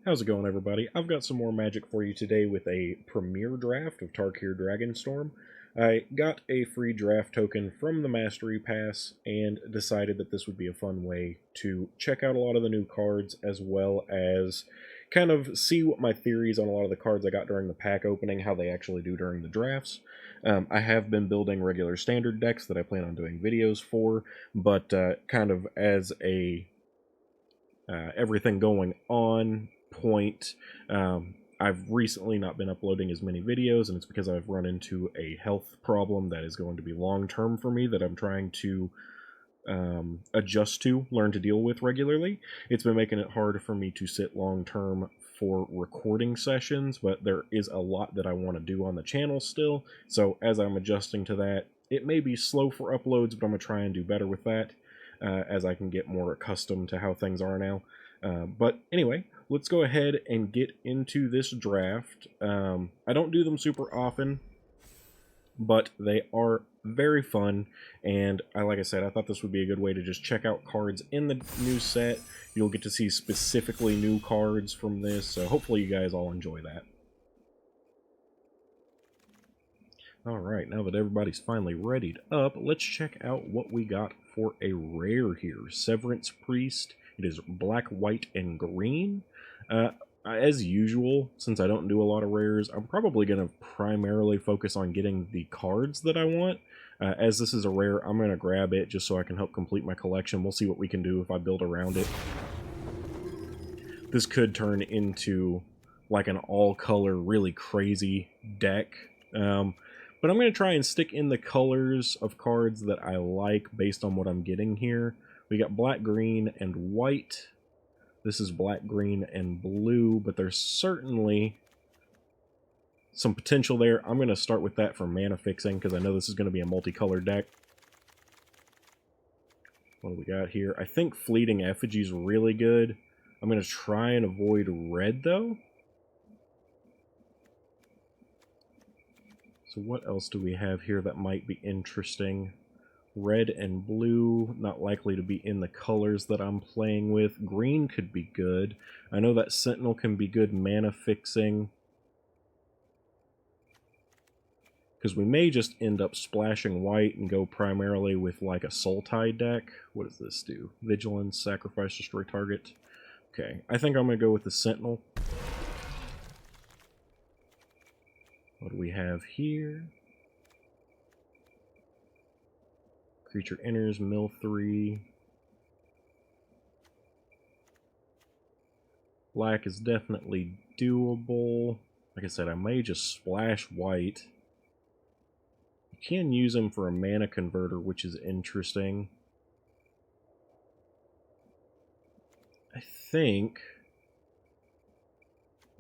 How's it going, everybody? I've got some more Magic for you today with a premiere draft of Tarkir Dragonstorm. I got a free draft token from the Mastery Pass and decided that this would be a fun way to check out a lot of the new cards, as well as kind of see what my theories on a lot of the cards I got during the pack opening, how they actually do during the drafts. I have been building regular standard decks that I plan on doing videos for, but kind of as a everything going on point. I've recently not been uploading as many videos, and it's because I've run into a health problem that is going to be long-term for me that I'm trying to adjust to, learn to deal with regularly. It's been making it hard for me to sit long-term for recording sessions, but there is a lot that I want to do on the channel still, so as I'm adjusting to that, it may be slow for uploads, but I'm going to try and do better with that as I can get more accustomed to how things are now. But anyway, let's go ahead and get into this draft. I don't do them super often, but they are very fun, and like I said, I thought this would be a good way to just check out cards in the new set. You'll get to see specifically new cards from this, so hopefully you guys all enjoy that. Alright, now that everybody's finally readied up, let's check out what we got for a rare here. Severance Priest. It is black, white, and green. As usual, since I don't do a lot of rares, I'm probably going to primarily focus on getting the cards that I want. As this is a rare, I'm going to grab it just so I can help complete my collection. We'll see what we can do if I build around it. This could turn into like an all-color, really crazy deck. But I'm going to try and stick in the colors of cards that I like based on what I'm getting here. We got black, green, and white. This is black, green, and blue, but there's certainly some potential there. I'm going to start with that for mana fixing, because I know this is going to be a multicolored deck. What do we got here? I think Fleeting Effigy is really good. I'm going to try and avoid red, though. So what else do we have here that might be interesting? Red and blue, not likely to be in the colors that I'm playing with. Green could be good. I know that Sentinel can be good mana fixing, because we may just end up splashing white and go primarily with like a Sultai deck. What does this do? Vigilance, sacrifice, destroy target. Okay, I think I'm going to go with the Sentinel. What do we have here? Creature enters, mill 3. Black is definitely doable. Like I said, I may just splash white. You can use them for a mana converter, which is interesting. I think...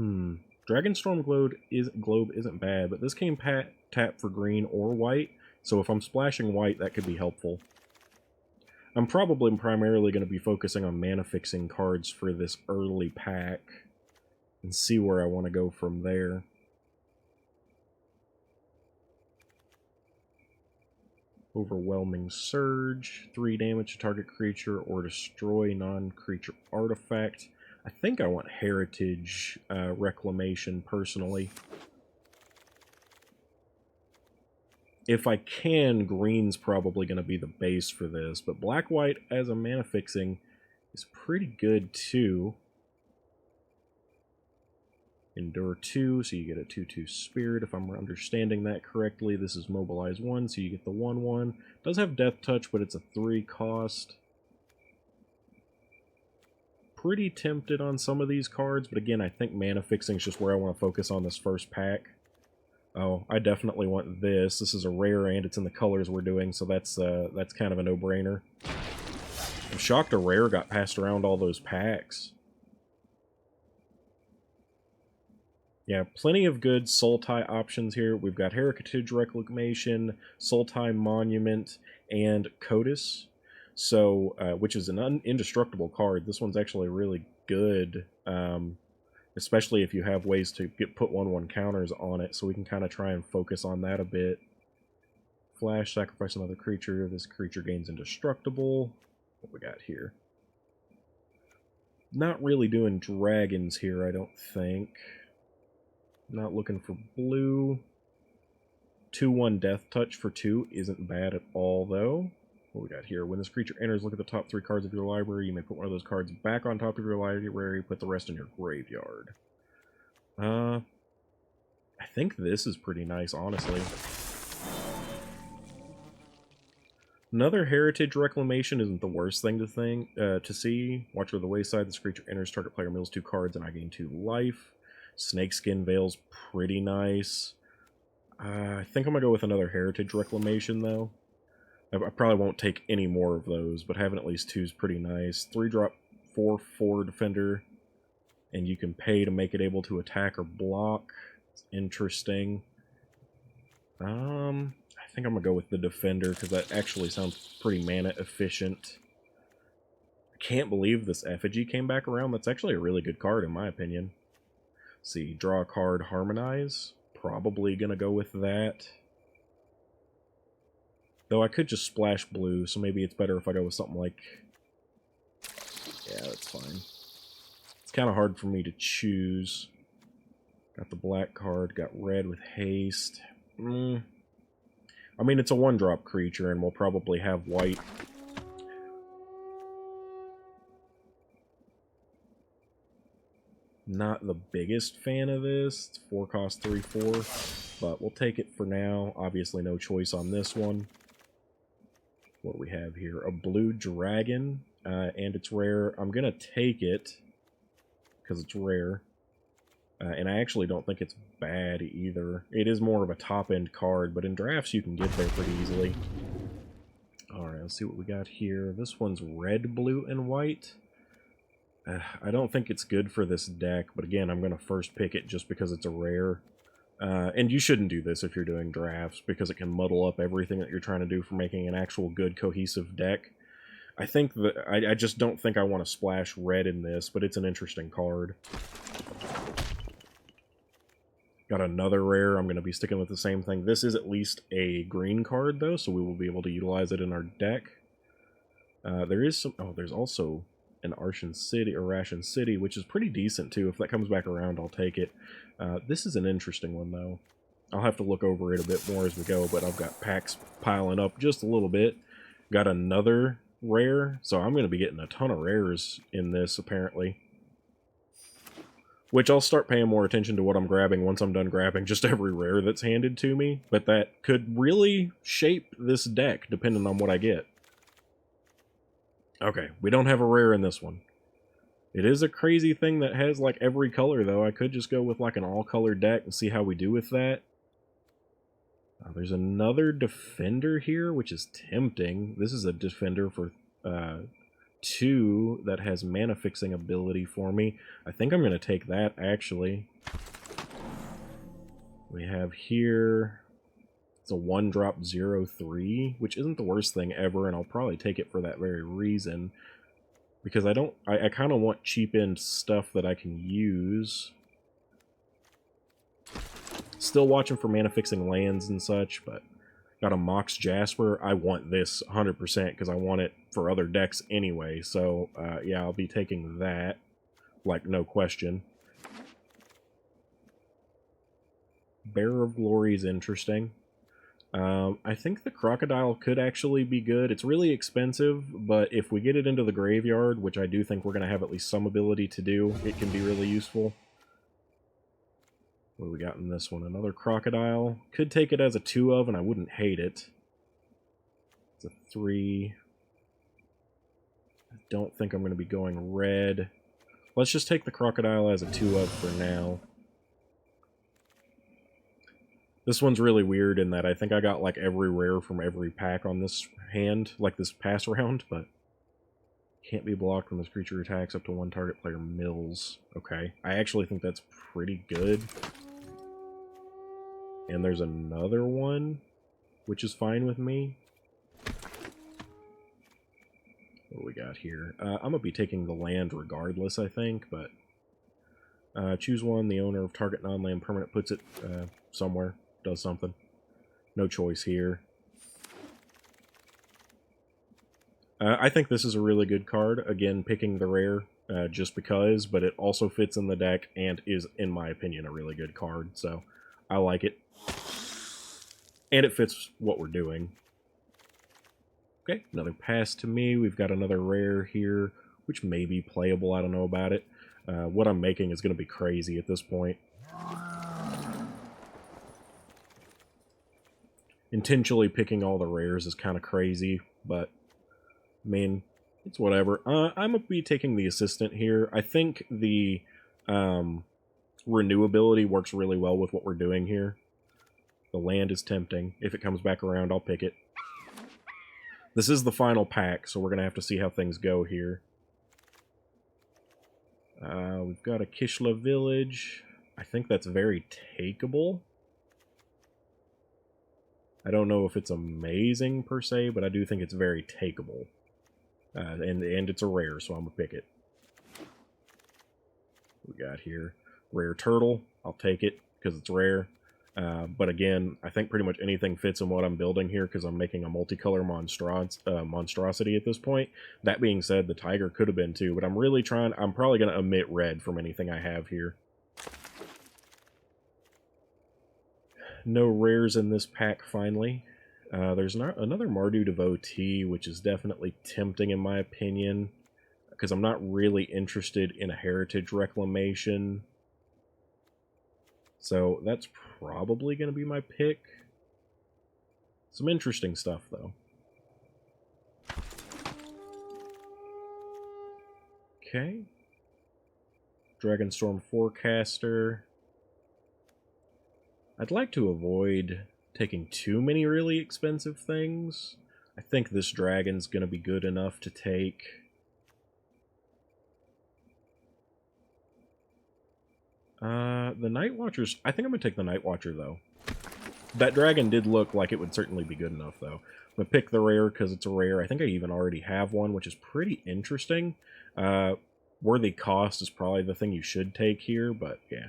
Dragonstorm Globe isn't bad, but this can tap for green or white, so if I'm splashing white, that could be helpful. I'm probably primarily going to be focusing on mana fixing cards for this early pack, and see where I want to go from there. Overwhelming Surge, 3 damage to target creature, or destroy non-creature artifact. I think I want Heritage Reclamation, personally. If I can, green's probably going to be the base for this, but black-white as a mana fixing is pretty good, too. Endure 2, so you get a 2/2 Spirit, if I'm understanding that correctly. This is Mobilize 1, so you get the 1/1. Does have Death Touch, but it's a 3 cost. Pretty tempted on some of these cards, but again, I think mana fixing is just where I want to focus on this first pack. Oh, I definitely want this. This is a rare, and it's in the colors we're doing, so that's kind of a no-brainer. I'm shocked a rare got passed around all those packs. Yeah, plenty of good Sultai options here. We've got Heritage Reclamation, Sultai Monument, and Codis. So, which is an indestructible card. This one's actually really good, especially if you have ways to put 1/1 counters on it, so we can kind of try and focus on that a bit. Flash, sacrifice another creature. This creature gains indestructible. What we got here? Not really doing dragons here, I don't think. Not looking for blue. 2/1 Death Touch for 2 isn't bad at all, though. What we got here? When this creature enters, look at the top 3 cards of your library. You may put one of those cards back on top of your library, put the rest in your graveyard. I think this is pretty nice, honestly. Another Heritage Reclamation isn't the worst thing to see. Watcher of the Wayside, this creature enters, target player mills 2 cards, and I gain 2 life. Snakeskin Veil's pretty nice. I think I'm going to go with another Heritage Reclamation, though. I probably won't take any more of those, but having at least 2 is pretty nice. 3-drop, 4/4 Defender, and you can pay to make it able to attack or block. It's interesting. I think I'm going to go with the Defender, because that actually sounds pretty mana efficient. I can't believe this Effigy came back around. That's actually a really good card, in my opinion. Let's see, draw a card, Harmonize. Probably going to go with that. Though I could just splash blue, so maybe it's better if I go with something like... Yeah, that's fine. It's kind of hard for me to choose. Got the black card, got red with haste. I mean, it's a 1-drop creature, and we'll probably have white. Not the biggest fan of this. It's 4 cost 3/4, but we'll take it for now. Obviously, no choice on this one. What do we have here? A blue dragon, and it's rare. I'm going to take it, because it's rare. And I actually don't think it's bad either. It is more of a top-end card, but in drafts you can get there pretty easily. Alright, let's see what we got here. This one's red, blue, and white. I don't think it's good for this deck, but again, I'm going to first pick it just because it's a rare. And you shouldn't do this if you're doing drafts, because it can muddle up everything that you're trying to do for making an actual good, cohesive deck. I think that I just don't think I want to splash red in this, but it's an interesting card. Got another rare. I'm going to be sticking with the same thing. This is at least a green card, though, so we will be able to utilize it in our deck. There is some... Oh, there's also an Ration City, which is pretty decent, too. If that comes back around, I'll take it. This is an interesting one, though. I'll have to look over it a bit more as we go, but I've got packs piling up just a little bit. Got another rare, so I'm going to be getting a ton of rares in this, apparently. Which I'll start paying more attention to what I'm grabbing once I'm done grabbing just every rare that's handed to me. But that could really shape this deck, depending on what I get. Okay, we don't have a rare in this one. It is a crazy thing that has, like, every color, though. I could just go with, like, an all-color deck and see how we do with that. There's another Defender here, which is tempting. This is a Defender for... 2 that has mana fixing ability for me. I think I'm going to take that, actually. We have here... It's a 1-drop 0/3, which isn't the worst thing ever, and I'll probably take it for that very reason. Because I kind of want cheap-end stuff that I can use. Still watching for mana fixing lands and such, but... Got a Mox Jasper. I want this 100% because I want it for other decks anyway. So, yeah, I'll be taking that. Like, no question. Bearer of Glory is interesting. I think the Crocodile could actually be good. It's really expensive, but if we get it into the graveyard, which I do think we're going to have at least some ability to do, it can be really useful. What do we got in this one? Another Crocodile. Could take it as a 2 of, and I wouldn't hate it. It's a 3. I don't think I'm going to be going red. Let's just take the Crocodile as a 2 of for now. This one's really weird in that I think I got like every rare from every pack on this hand, like this pass round, but can't be blocked when this creature attacks up to 1 target player mills. Okay, I actually think that's pretty good. And there's another one, which is fine with me. What do we got here? I'm going to be taking the land regardless, I think, but... choose one, the owner of target non-land permanent puts it somewhere, does something. No choice here. I think this is a really good card. Again, picking the rare just because, but it also fits in the deck and is, in my opinion, a really good card, so I like it. And it fits what we're doing. Okay, another pass to me. We've got another rare here, which may be playable. I don't know about it. What I'm making is going to be crazy at this point. Intentionally picking all the rares is kind of crazy, but, I mean, it's whatever. I'm going to be taking the assistant here. I think the renewability works really well with what we're doing here. The land is tempting. If it comes back around, I'll pick it. This is the final pack, so we're going to have to see how things go here. We've got a Kishla village. I think that's very takeable. I don't know if it's amazing per se, but I do think it's very takeable. And it's a rare, so I'm going to pick it. What we got here? Rare turtle. I'll take it because it's rare. But again, I think pretty much anything fits in what I'm building here because I'm making a multicolor monstrosity at this point. That being said, the tiger could have been too, but I'm probably going to omit red from anything I have here. No rares in this pack, finally. There's another Mardu Devotee, which is definitely tempting in my opinion, because I'm not really interested in a heritage reclamation. So that's probably going to be my pick. Some interesting stuff, though. Okay. Dragonstorm Forecaster. I'd like to avoid taking too many really expensive things. I think this dragon's going to be good enough to take. The Night Watchers... I think I'm going to take the Night Watcher, though. That dragon did look like it would certainly be good enough, though. I'm going to pick the rare because it's a rare. I think I even already have one, which is pretty interesting. Worthy cost is probably the thing you should take here, but yeah.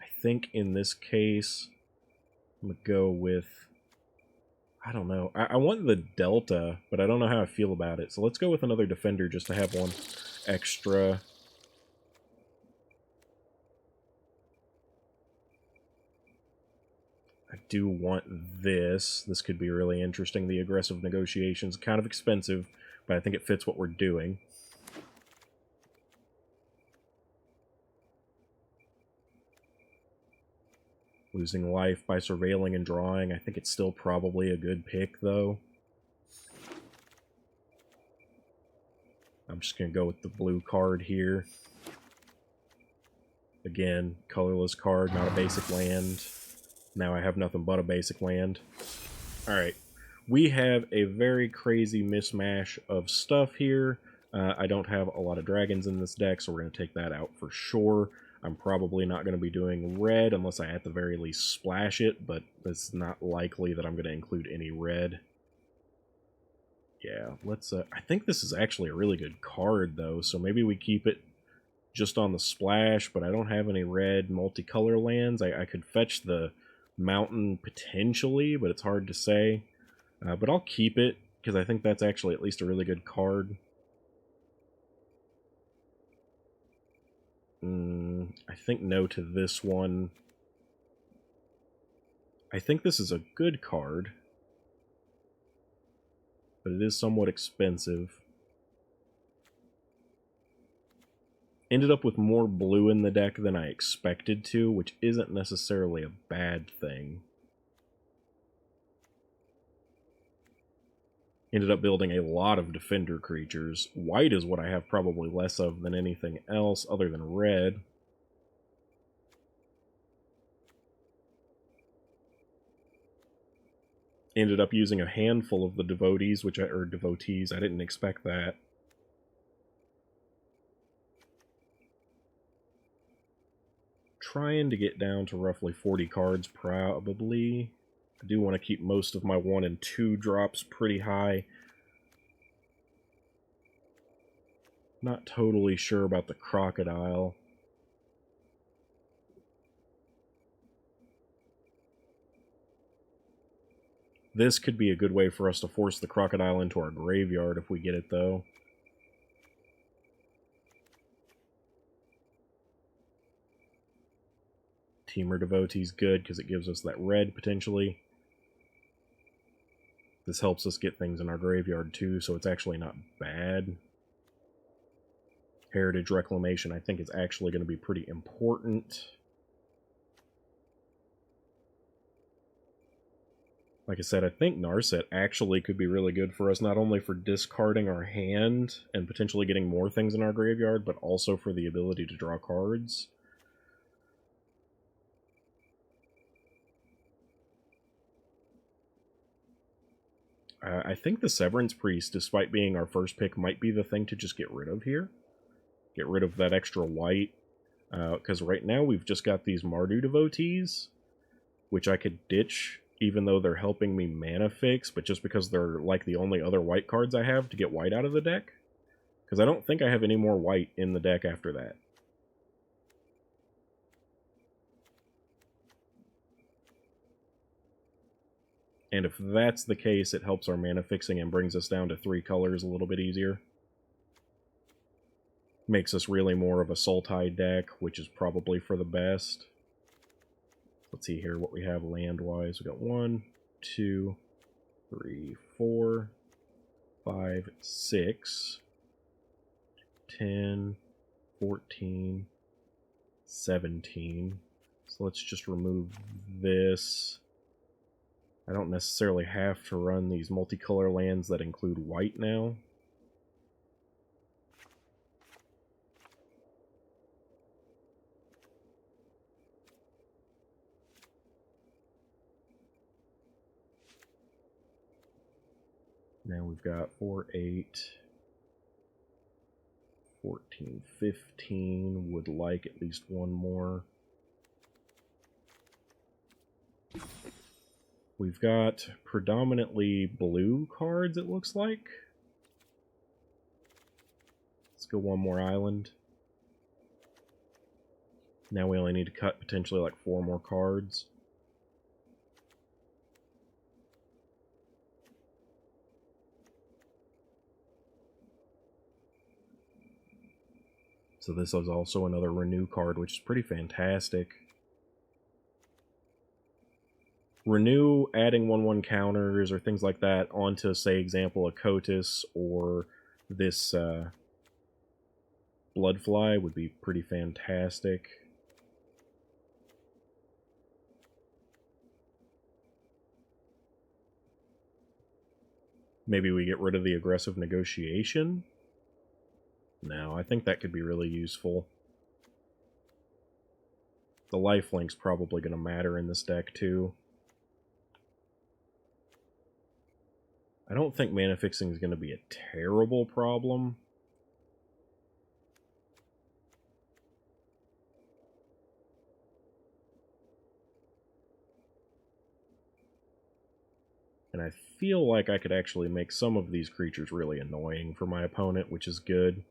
I think in this case, I'm going to go with... I don't know. I want the Delta, but I don't know how I feel about it. So let's go with another Defender just to have one extra. I do want this. This could be really interesting. The Aggressive Negotiations. Kind of expensive, but I think it fits what we're doing. Losing life by surveilling and drawing. I think it's still probably a good pick, though. I'm just going to go with the blue card here. Again, colorless card, not a basic land. Now I have nothing but a basic land. Alright, we have a very crazy mismatch of stuff here. I don't have a lot of dragons in this deck, so we're going to take that out for sure. I'm probably not going to be doing red unless I at the very least splash it, but it's not likely that I'm going to include any red. Yeah, let's... I think this is actually a really good card, though, so maybe we keep it just on the splash, but I don't have any red multicolor lands. I could fetch the mountain potentially, but it's hard to say. But I'll keep it, because I think that's actually at least a really good card. I think no to this one. I think this is a good card, but it is somewhat expensive. Ended up with more blue in the deck than I expected to, which isn't necessarily a bad thing. Ended up building a lot of defender creatures. White is what I have probably less of than anything else other than red. Ended up using a handful of the devotees, devotees. I didn't expect that. Trying to get down to roughly 40 cards probably. I do want to keep most of my 1 and 2 drops pretty high. Not totally sure about the crocodile. This could be a good way for us to force the crocodile into our graveyard if we get it, though. Teamer Devotee's good because it gives us that red, potentially. This helps us get things in our graveyard, too, so it's actually not bad. Heritage Reclamation, I think, is actually going to be pretty important. Like I said, I think Narset actually could be really good for us, not only for discarding our hand and potentially getting more things in our graveyard, but also for the ability to draw cards. I think the Severance Priest, despite being our first pick, might be the thing to just get rid of here. Get rid of that extra white. Because right now we've just got these Mardu Devotees, which I could ditch, even though they're helping me mana fix, but just because they're like the only other white cards I have to get white out of the deck. Because I don't think I have any more white in the deck after that. And if that's the case, it helps our mana fixing and brings us down to 3 colors a little bit easier. Makes us really more of a Sultai deck, which is probably for the best. Let's see here what we have land-wise. We got 1, 2, 3, 4, 5, 6, 10, 14, 17. So let's just remove this. I don't necessarily have to run these multicolor lands that include white now. Now we've got 4, 8, 14, 15. Would like at least one more. We've got predominantly blue cards, it looks like. Let's go one more island. Now we only need to cut potentially like 4 more cards. So this is also another Renew card, which is pretty fantastic. Renew, adding 1/1 counters or things like that onto, say, example, a Kotis or this Bloodfly would be pretty fantastic. Maybe we get rid of the aggressive negotiation? No, I think that could be really useful. The lifelink's probably going to matter in this deck, too. I don't think mana fixing is going to be a terrible problem. And I feel like I could actually make some of these creatures really annoying for my opponent, which is good.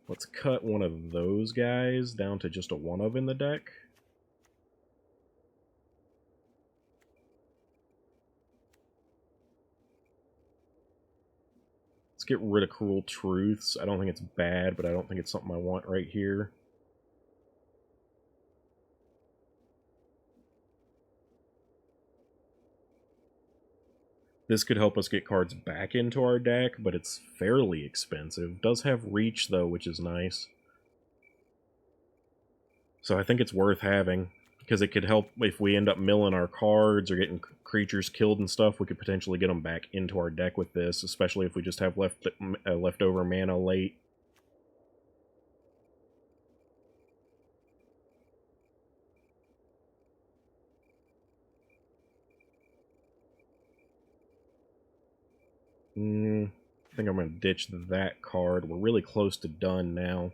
Let's cut one of those guys down to just a 1-of in the deck. Let's get rid of Cruel Truths. I don't think it's bad, but I don't think it's something I want right here. This could help us get cards back into our deck, but it's fairly expensive. Does have reach, though, which is nice. So I think it's worth having, because it could help if we end up milling our cards or getting creatures killed and stuff. We could potentially get them back into our deck with this, especially if we just have leftover mana late. I think I'm going to ditch that card. We're really close to done now.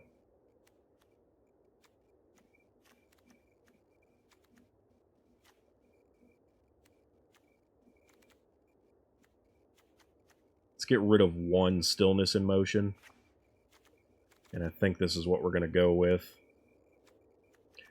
Let's get rid of 1 Stillness in Motion. And I think this is what we're going to go with.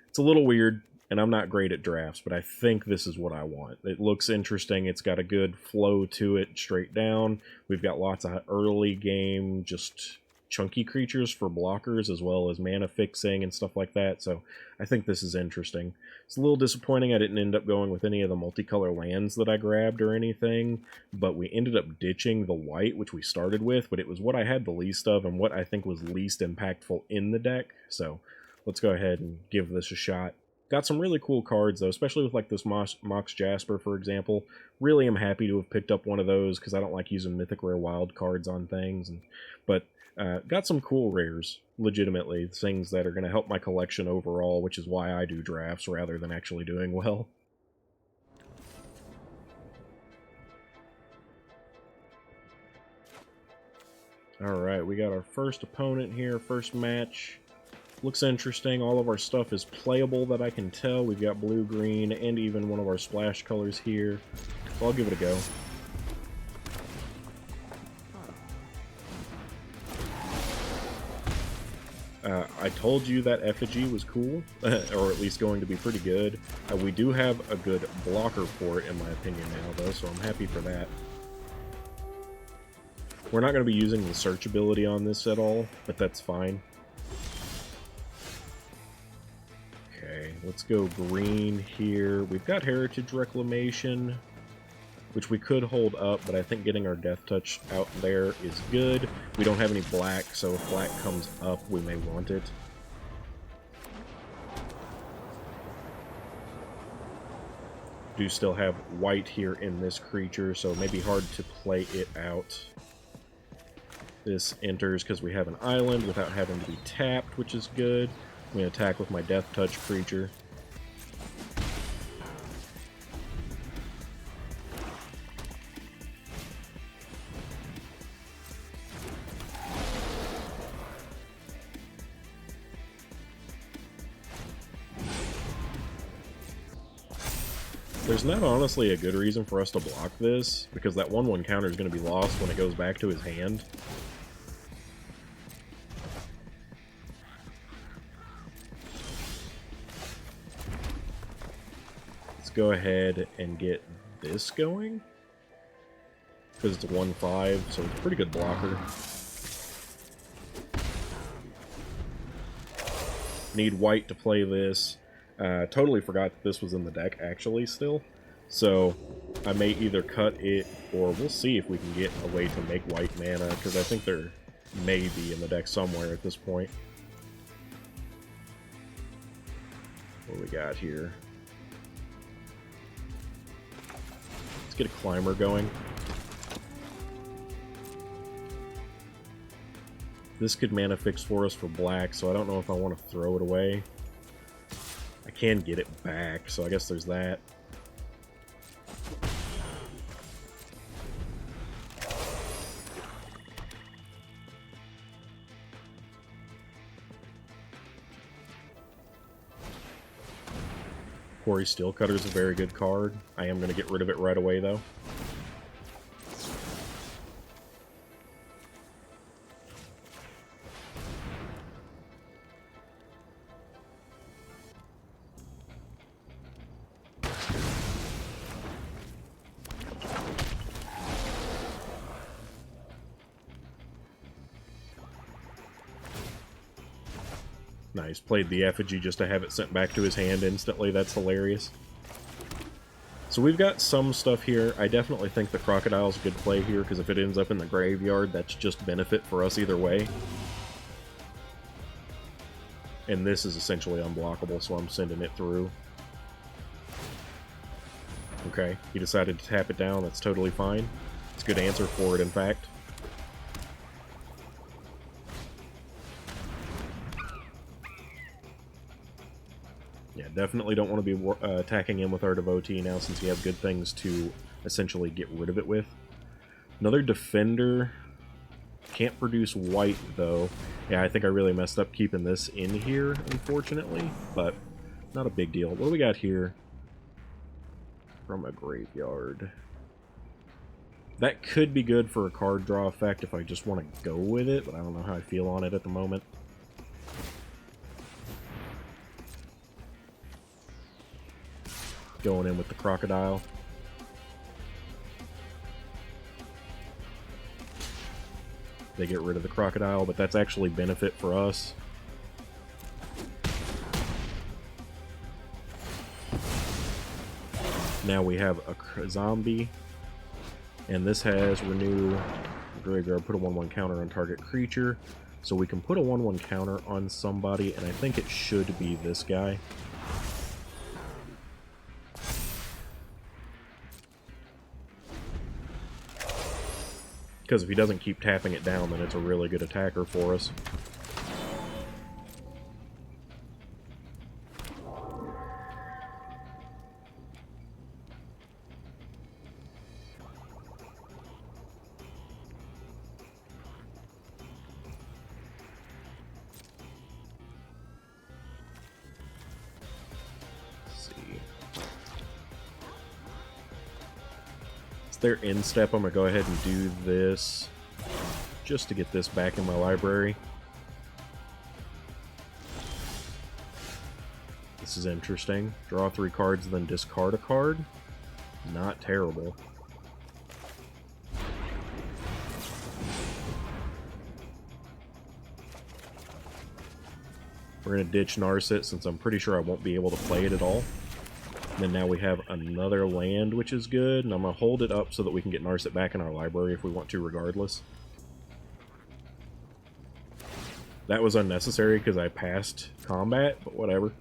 It's a little weird And I'm not great at drafts, but I think this is what I want. It looks interesting. It's got a good flow to it straight down. We've got lots of early game, just chunky creatures for blockers, as well as mana fixing and stuff like that. So I think this is interesting. It's a little disappointing I didn't end up going with any of the multicolor lands that I grabbed or anything, but we ended up ditching the white, which we started with, but it was what I had the least of and what I think was least impactful in the deck. So let's go ahead and give this a shot. Got some really cool cards, though, especially with like this Mox Jasper, for example. Really am happy to have picked up one of those because I don't like using Mythic Rare Wild cards on things. But got some cool rares, legitimately. Things that are going to help my collection overall, which is why I do drafts rather than actually doing well. Alright, we got our first opponent here, first match. Looks interesting. All of our stuff is playable that I can tell. We've got blue, green, and even one of our splash colors here. So I'll give it a go. I told you that effigy was cool, or at least going to be pretty good. We do have a good blocker for it, in my opinion, now, though, so I'm happy for that. We're not going to be using the search ability on this at all, but that's fine. Okay, let's go green here. We've got Heritage Reclamation, which we could hold up, but I think getting our Death Touch out there is good. We don't have any black, so if black comes up, we may want it. Do still have white here in this creature, so it may be hard to play it out. This enters because we have an island without having to be tapped, which is good. I'm going to attack with my Death Touch creature. There's not honestly a good reason for us to block this, because that 1/1 counter is going to be lost when it goes back to his hand. Go ahead and get this going because it's a 1/5, so it's a pretty good blocker. Need white to play this. Totally forgot that this was in the deck actually still, so I may either cut it or we'll see if we can get a way to make white mana, because I think there may be in the deck somewhere at this point. What do we got here? Let's get a climber going. This could mana fix for us for black, so I don't know if I want to throw it away. I can get it back, so I guess there's that. Quarry Steelcutter is a very good card. I am going to get rid of it right away, though. Nice. Played the effigy just to have it sent back to his hand instantly. That's hilarious. So we've got some stuff here. I definitely think the Crocodile's a good play here, because if it ends up in the graveyard, that's just benefit for us either way. And this is essentially unblockable, so I'm sending it through. Okay, he decided to tap it down. That's totally fine. It's a good answer for it, in fact. Yeah, definitely don't want to be attacking him with our Devotee now, since we have good things to essentially get rid of it with. Another Defender. Can't produce white, though. Yeah, I think I really messed up keeping this in here, unfortunately, but not a big deal. What do we got here? From a graveyard. That could be good for a card draw effect if I just want to go with it, but I don't know how I feel on it at the moment. going in with the crocodile. They get rid of the crocodile, but that's actually benefit for us. Now we have a zombie, and this has renew graveyard, put a 1/1 counter on target creature, so we can put a 1/1 counter on somebody, and I think it should be this guy. Because if he doesn't keep tapping it down, then it's a really good attacker for us. Their end step, I'm going to go ahead and do this just to get this back in my library. This is interesting. Draw 3 cards, then discard a card. Not terrible. We're going to ditch Narset since I'm pretty sure I won't be able to play it at all. And then now we have another land, which is good, and I'm going to hold it up so that we can get Narset back in our library if we want to regardless. That was unnecessary because I passed combat, but whatever.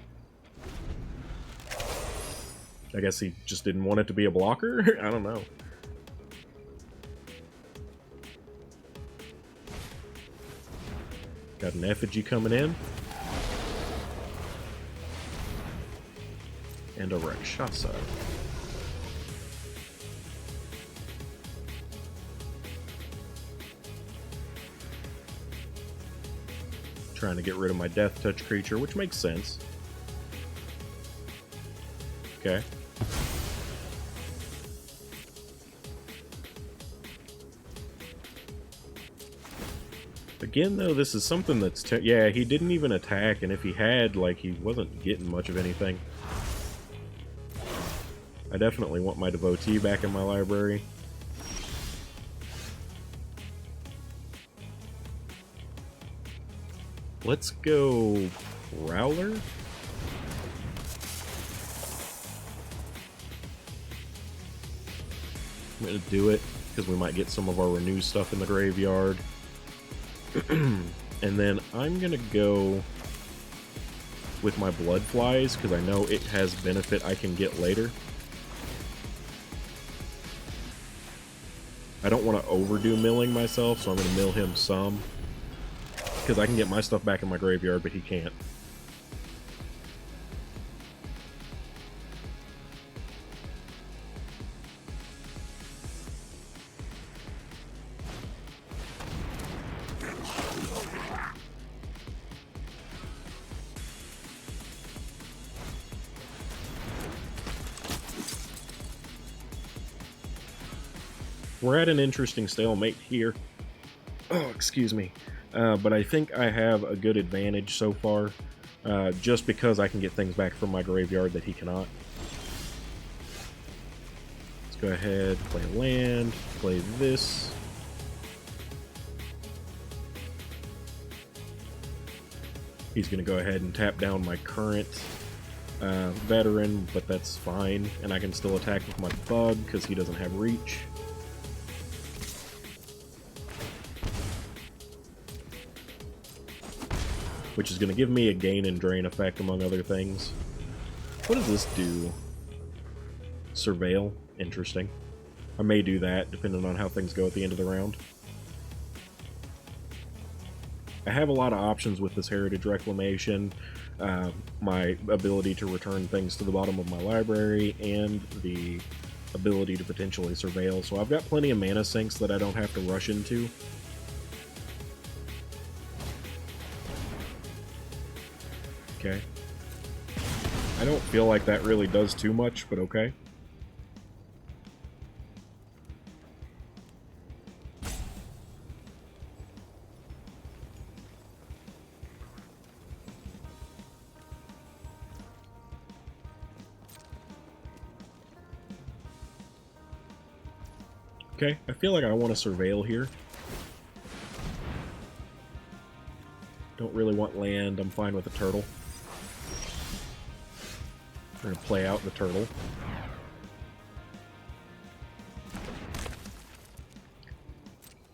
I guess he just didn't want it to be a blocker? I don't know. Got an effigy coming in. And a Rakshasa. Trying to get rid of my Death Touch creature, which makes sense. Okay. Again, though, this is something that's... yeah, he didn't even attack, and if he had, like, he wasn't getting much of anything. I definitely want my Devotee back in my library. Let's go Prowler. I'm going to do it because we might get some of our Renew stuff in the graveyard. And then I'm going to go with my Blood Flies because I know it has benefit I can get later. I don't want to overdo milling myself, so I'm going to mill him some. Because I can get my stuff back in my graveyard, but he can't. We're at an interesting stalemate here. Oh, excuse me. But I think I have a good advantage so far, just because I can get things back from my graveyard that he cannot. Let's go ahead, play a land, play this. He's going to go ahead and tap down my current veteran, but that's fine, and I can still attack with my bug because he doesn't have reach. Which is going to give me a gain and drain effect, among other things. What does this do? Surveil? Interesting. I may do that, depending on how things go at the end of the round. I have a lot of options with this Heritage Reclamation, my ability to return things to the bottom of my library, and the ability to potentially surveil, so I've got plenty of mana sinks that I don't have to rush into. Okay. I don't feel like that really does too much, but okay. Okay, I feel like I want to surveil here. Don't really want land, I'm fine with the turtle. We're going to play out the turtle.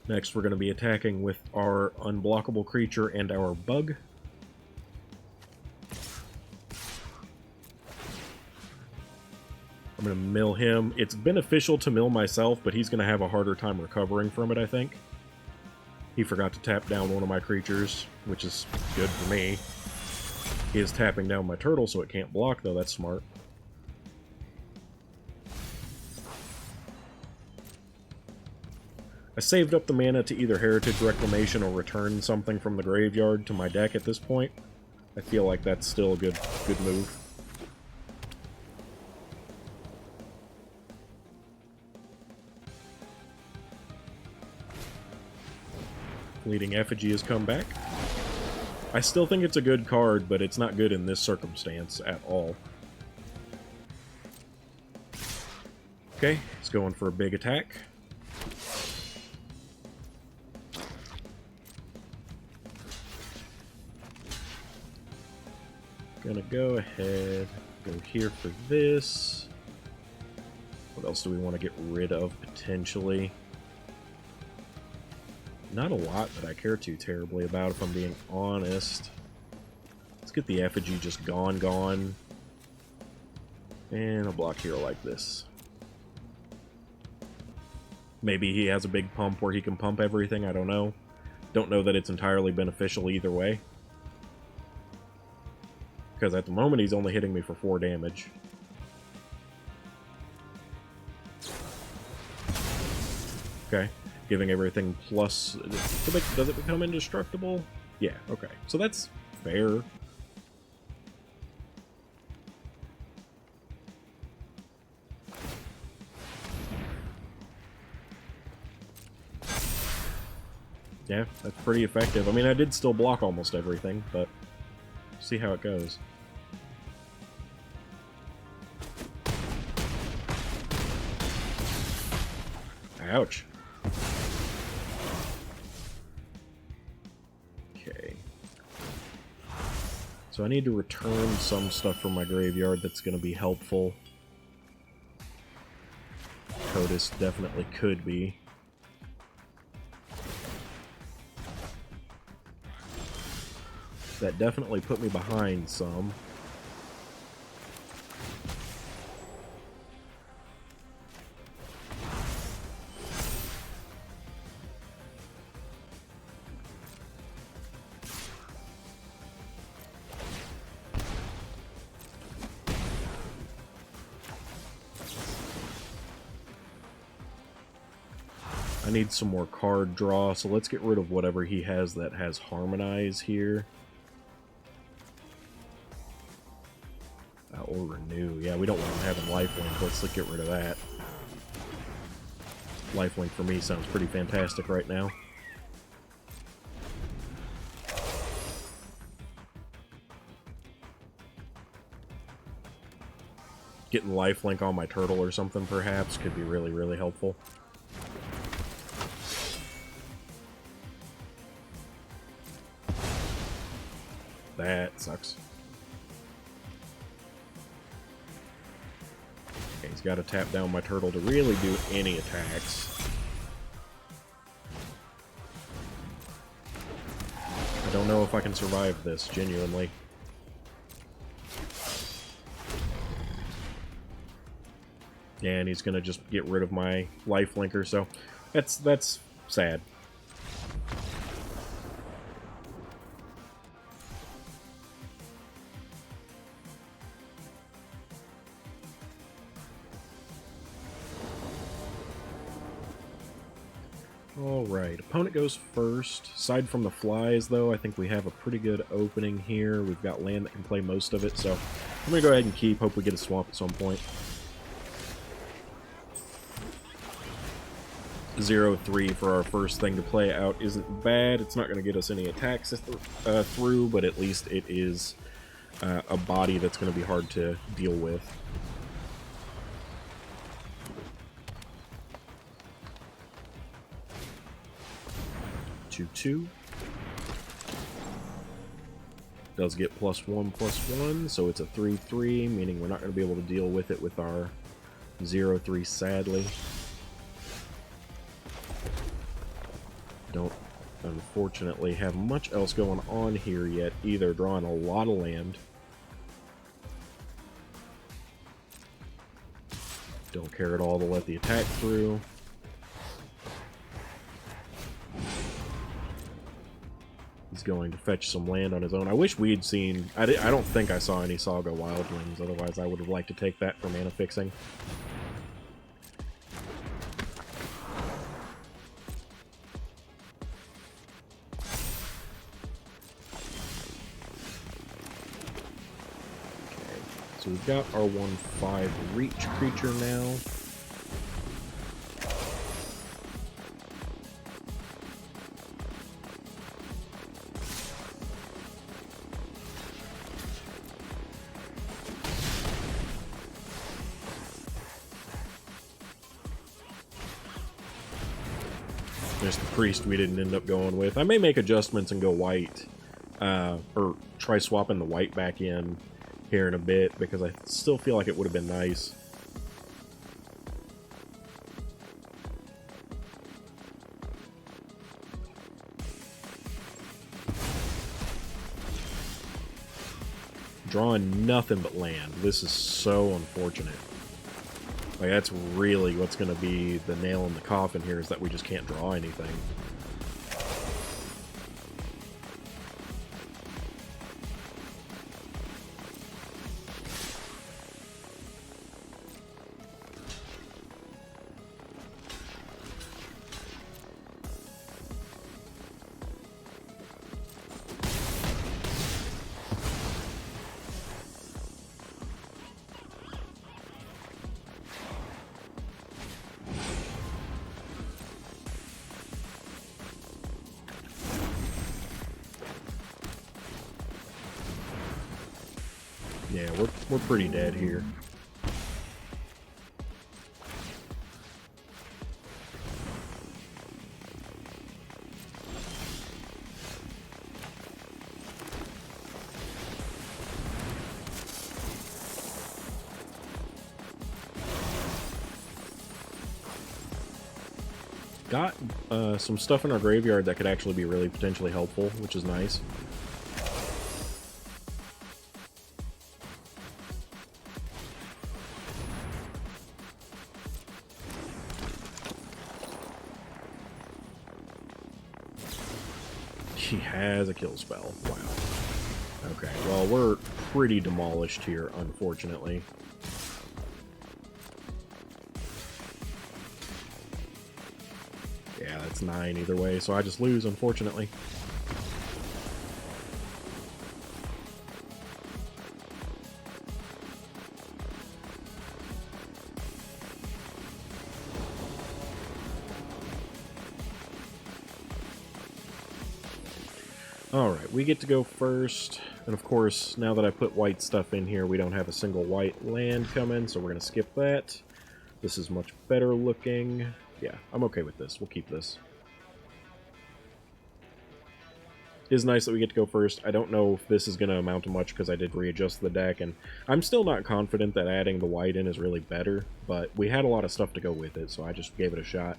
Next, we're going to be attacking with our unblockable creature and our bug. I'm going to mill him. It's beneficial to mill myself, but he's going to have a harder time recovering from it, I think. He forgot to tap down one of my creatures, which is good for me. He is tapping down my turtle, so it can't block, though. That's smart. I saved up the mana to either Heritage Reclamation or return something from the graveyard to my deck at this point. I feel like that's still a good move. Fleeting Effigy has come back. I still think it's a good card, but it's not good in this circumstance at all. Okay, he's going for a big attack. Gonna go ahead, go here for this. What else do we want to get rid of, potentially? Not a lot that I care too terribly about, if I'm being honest. Let's get the Effigy just gone. And a block hero like this. Maybe he has a big pump where he can pump everything, I don't know. Don't know that it's entirely beneficial either way. Because at the moment he's only hitting me for 4 damage. Okay. Giving everything plus... Does it become indestructible? Yeah, okay. So that's fair. Yeah, that's pretty effective. I mean, I did still block almost everything, but... see how it goes. Ouch. Okay. So I need to return some stuff from my graveyard that's going to be helpful. Codis definitely could be. That definitely put me behind some. I need some more card draw, so let's get rid of whatever he has that has Harmonize here. Or Renew. Yeah, we don't want him having Lifelink. Let's get rid of that. Lifelink for me sounds pretty fantastic right now. Getting Lifelink on my turtle or something, perhaps, could be really, really helpful. That sucks. Okay, he's got to tap down my turtle to really do any attacks. I don't know if I can survive this, genuinely. And he's gonna just get rid of my lifelinker, so that's sad. Alright, opponent goes first. Aside from the flies, though, I think we have a pretty good opening here. We've got land that can play most of it, so I'm going to go ahead and keep. Hope we get a swamp at some point. 0-3 for our first thing to play out isn't bad. It's not going to get us any attacks through, but at least it is a body that's going to be hard to deal with. 2/2. Does get +1/+1, so it's a 3/3, meaning we're not going to be able to deal with it with our 0/3, sadly. Don't, unfortunately, have much else going on here yet either, drawing a lot of land. Don't care at all to let the attack through. He's going to fetch some land on his own. I wish we'd seen... I don't think I saw any Saga Wildlings, otherwise I would have liked to take that for mana fixing. Okay, so we've got our 1/5 reach creature now. There's the priest we didn't end up going with. I may make adjustments and go white, or try swapping the white back in here in a bit, because I still feel like it would have been nice. Drawing nothing but land. This is so unfortunate. Like, that's really what's going to be the nail in the coffin here, is that we just can't draw anything. Yeah, we're pretty dead here. Got some stuff in our graveyard that could actually be really potentially helpful, which is nice. He has a kill spell. Wow. Okay, well, we're pretty demolished here, unfortunately. Yeah, that's 9 either way, so I just lose, unfortunately. Alright, we get to go first, and of course, now that I put white stuff in here, we don't have a single white land coming, so we're going to skip that. This is much better looking. Yeah, I'm okay with this. We'll keep this. It is nice that we get to go first. I don't know if this is going to amount to much because I did readjust the deck, and I'm still not confident that adding the white in is really better, but we had a lot of stuff to go with it, so I just gave it a shot.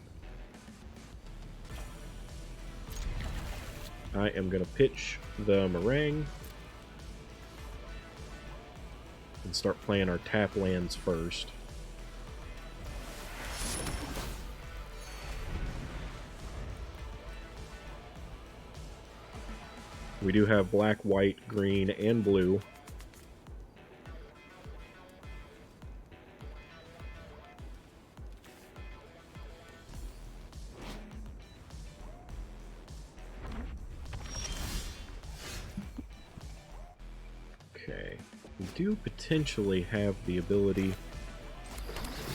I am going to pitch the Meringue and start playing our tap lands first. We do have black, white, green, and blue. Okay. We do potentially have the ability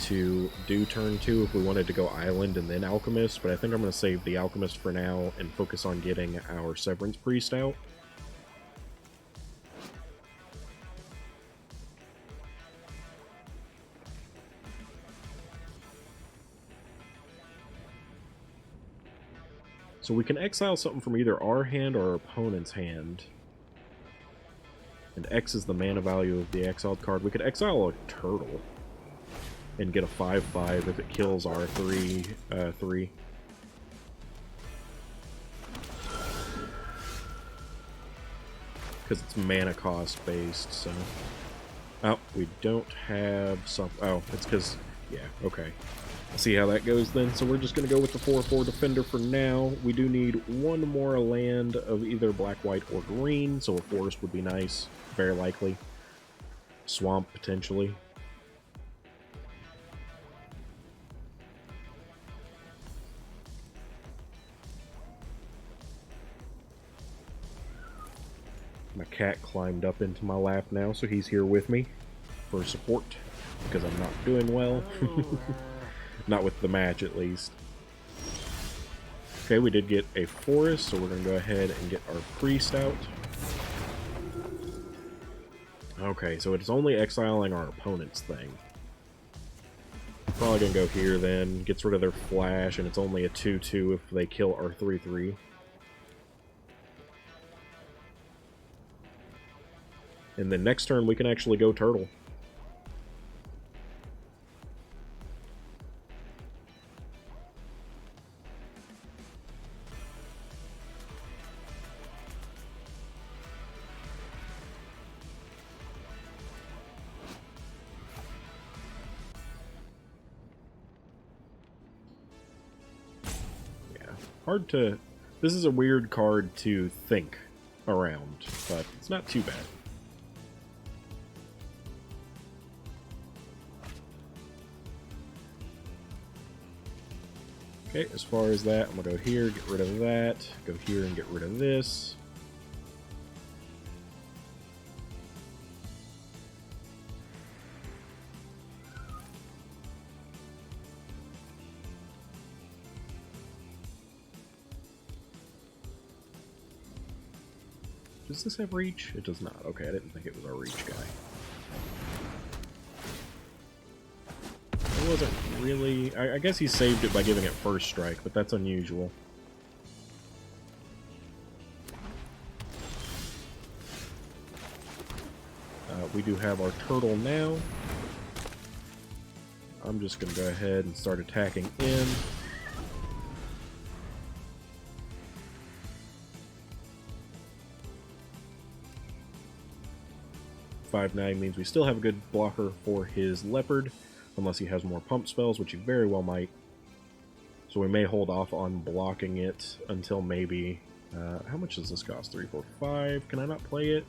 to do turn 2 if we wanted to go Island and then Alchemist, but I think I'm going to save the Alchemist for now and focus on getting our Severance Priest out. So we can exile something from either our hand or our opponent's hand. And X is the mana value of the exiled card. We could exile a turtle and get a 5/5 if it kills our 3/3. Because it's mana cost based, so... Oh, we don't have some... Oh, it's because... Yeah, okay. See how that goes then. So we're just going to go with the 4/4 defender for now. We do need one more land of either black, white, or green, so a forest would be nice. Very likely. Swamp, potentially. My cat climbed up into my lap now, so he's here with me for support, because I'm not doing well. Not with the match, at least. Okay, we did get a forest, so we're going to go ahead and get our priest out. Okay, so it's only exiling our opponent's thing. Probably going to go here then, gets rid of their flash, and it's only a 2/2 if they kill our 3/3. And then next turn we can actually go turtle. Hard to... This is a weird card to think around, but it's not too bad. Okay, as far as that, I'm gonna go here, get rid of that, go here and get rid of this. Does this have reach? It does not. Okay, I didn't think it was our reach guy. It wasn't really... I guess he saved it by giving it first strike, but that's unusual. We do have our turtle now. I'm just going to go ahead and start attacking in. (5/9) means we still have a good blocker for his leopard, unless he has more pump spells, which he very well might. So we may hold off on blocking it until maybe... how much does this cost? 3, 4, 5. Can I not play it?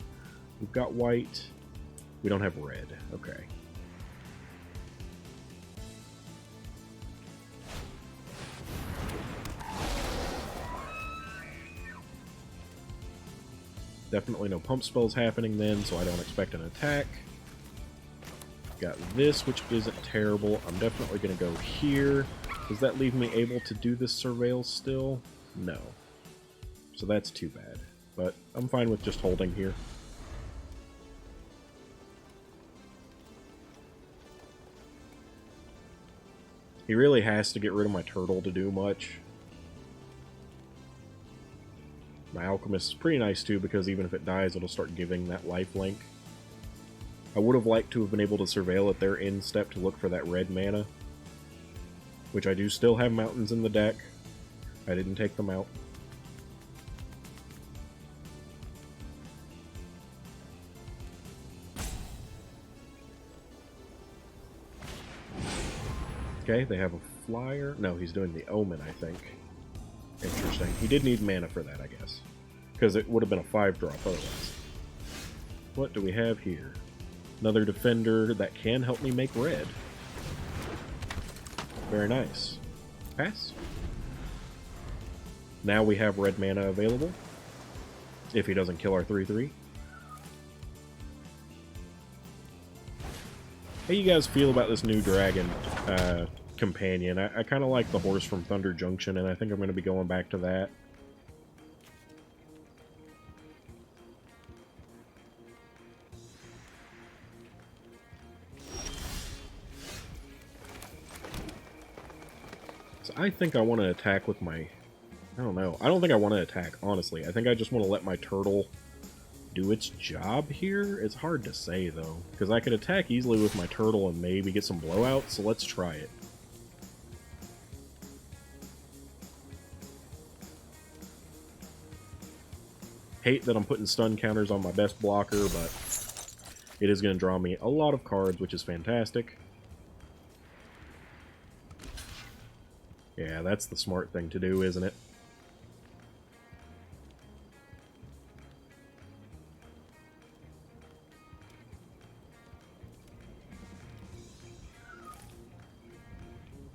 We've got white. We don't have red. Okay. Definitely no pump spells happening then, so I don't expect an attack. Got this, which isn't terrible. I'm definitely going to go here. Does that leave me able to do this surveil still? No. So that's too bad. But I'm fine with just holding here. He really has to get rid of my turtle to do much. My alchemist is pretty nice too, because even if it dies, it'll start giving that lifelink. I would have liked to have been able to surveil at their end step to look for that red mana, which I do still have mountains in the deck. I didn't take them out. Okay, they have a flyer. No, he's doing the omen, I think. Interesting. He did need mana for that, I guess. Because it would have been a 5-drop otherwise. What do we have here? Another defender that can help me make red. Very nice. Pass. Now we have red mana available. If he doesn't kill our 3/3. How you guys feel about this new dragon companion? I kind of like the horse from Thunder Junction, and I think I'm going to be going back to that. So I think I want to attack with my I don't know. I don't think I want to attack, honestly. I think I just want to let my turtle do its job here. It's hard to say, though, because I could attack easily with my turtle and maybe get some blowouts, so let's try it. Hate that I'm putting stun counters on my best blocker, but it is going to draw me a lot of cards, which is fantastic. Yeah, that's the smart thing to do, isn't it?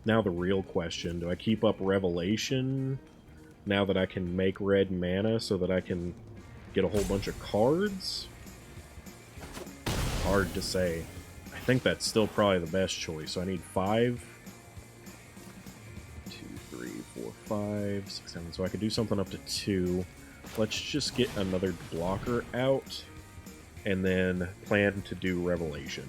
Now the real question, do I keep up Revelation now that I can make red mana so that I can get a whole bunch of cards? Hard to say. I think that's still probably the best choice. So I need 5, 2, 3, 4, 5, 6, 7. So I could do something up to 2. Let's just get another blocker out and then plan to do Revelation.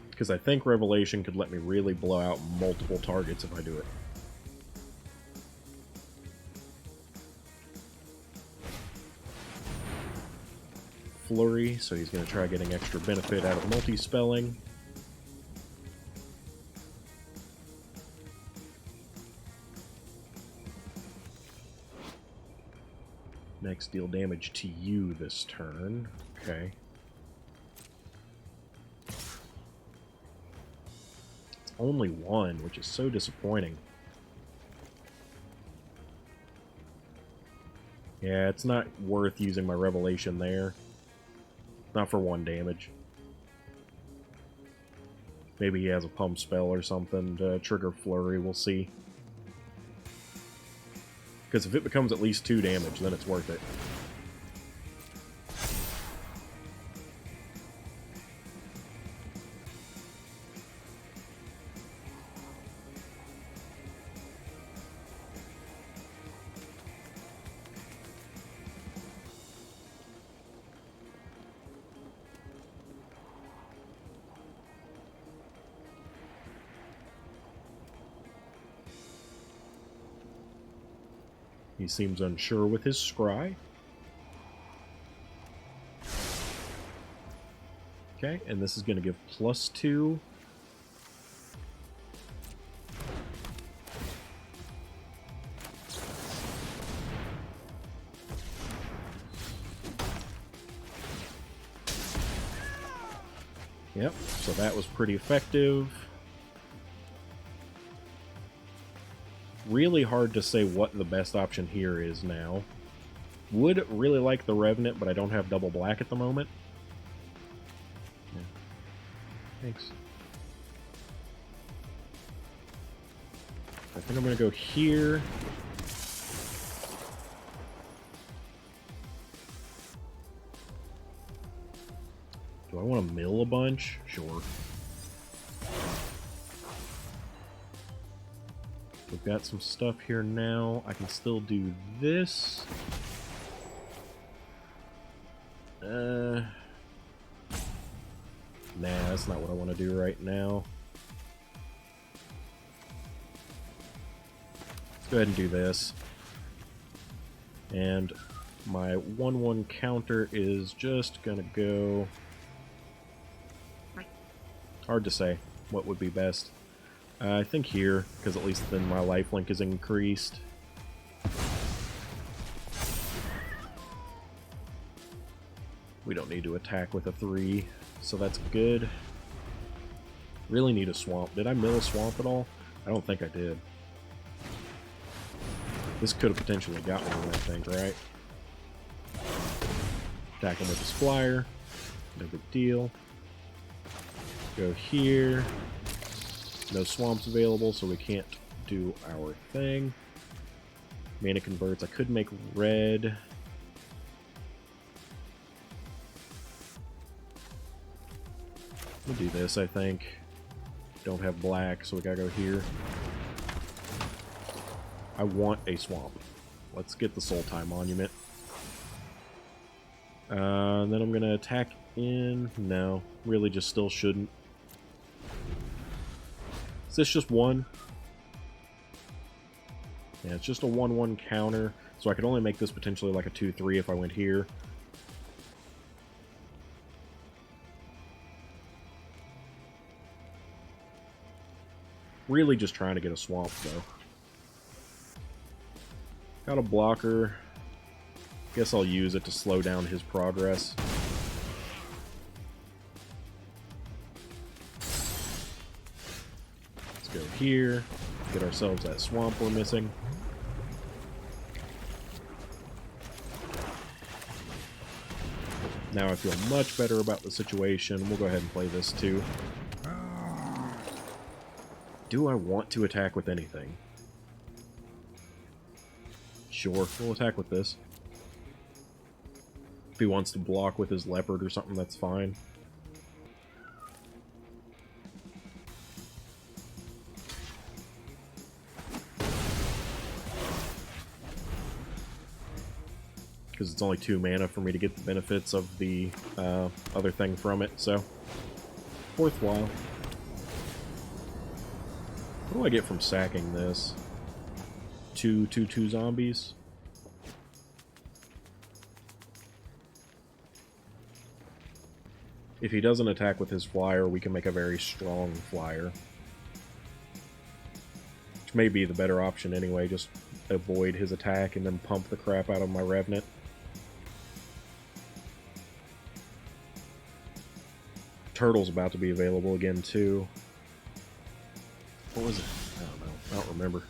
Because I think Revelation could let me really blow out multiple targets if I do it. Flurry, so he's going to try getting extra benefit out of multi-spelling. Next, deal damage to you this turn. Okay. Only 1, which is so disappointing. Yeah, it's not worth using my Revelation there. Not for 1 damage. Maybe he has a pump spell or something to trigger Flurry, we'll see. Because if it becomes at least 2 damage, then it's worth it. He seems unsure with his scry. Okay, and this is going to give +2. Yep, so that was pretty effective. Really hard to say what the best option here is now. Would really like the Revenant, but I don't have double black at the moment. Yeah. Thanks. I think I'm going to go here. Do I want to mill a bunch? Sure. We've got some stuff here now. I can still do this. Nah, that's not what I want to do right now. Let's go ahead and do this. And my 1/1 counter is just gonna go... Hard to say what would be best. I think here, because at least then my lifelink is increased. We don't need to attack with a 3, so that's good. Really need a swamp. Did I mill a swamp at all? I don't think I did. This could have potentially got one, I think, right? Attack him with his flyer. No big deal. Go here. No swamps available, so we can't do our thing. Mana converts. I could make red. We'll do this, I think. Don't have black, so we gotta go here. I want a swamp. Let's get the Sultai Monument. Then I'm going to attack in... No, really just still shouldn't. Is this just one? Yeah, it's just a 1/1 counter, so I could only make this potentially like a 2/3 if I went here. Really just trying to get a swamp, though. Got a blocker. Guess I'll use it to slow down his progress. Let's go here. Get ourselves that swamp we're missing. Now I feel much better about the situation. We'll go ahead and play this too. Do I want to attack with anything? Sure, we'll attack with this. If he wants to block with his leopard or something, that's fine. Because it's only 2 mana for me to get the benefits of the other thing from it, so worthwhile. What do I get from sacking this? 2/2/2 zombies? If he doesn't attack with his flyer, we can make a very strong flyer. Which may be the better option anyway, just avoid his attack and then pump the crap out of my Revenant. Turtle's about to be available again, too. What was it? I don't know. I don't remember.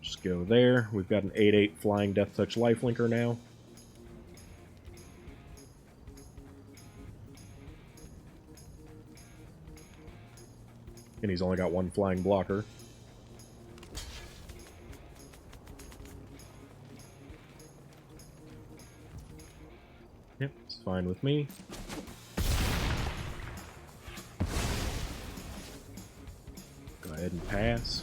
Just go there. We've got an 8/8 flying Death Touch lifelinker now. And he's only got 1 flying blocker. Yep, it's fine with me. Go ahead and pass.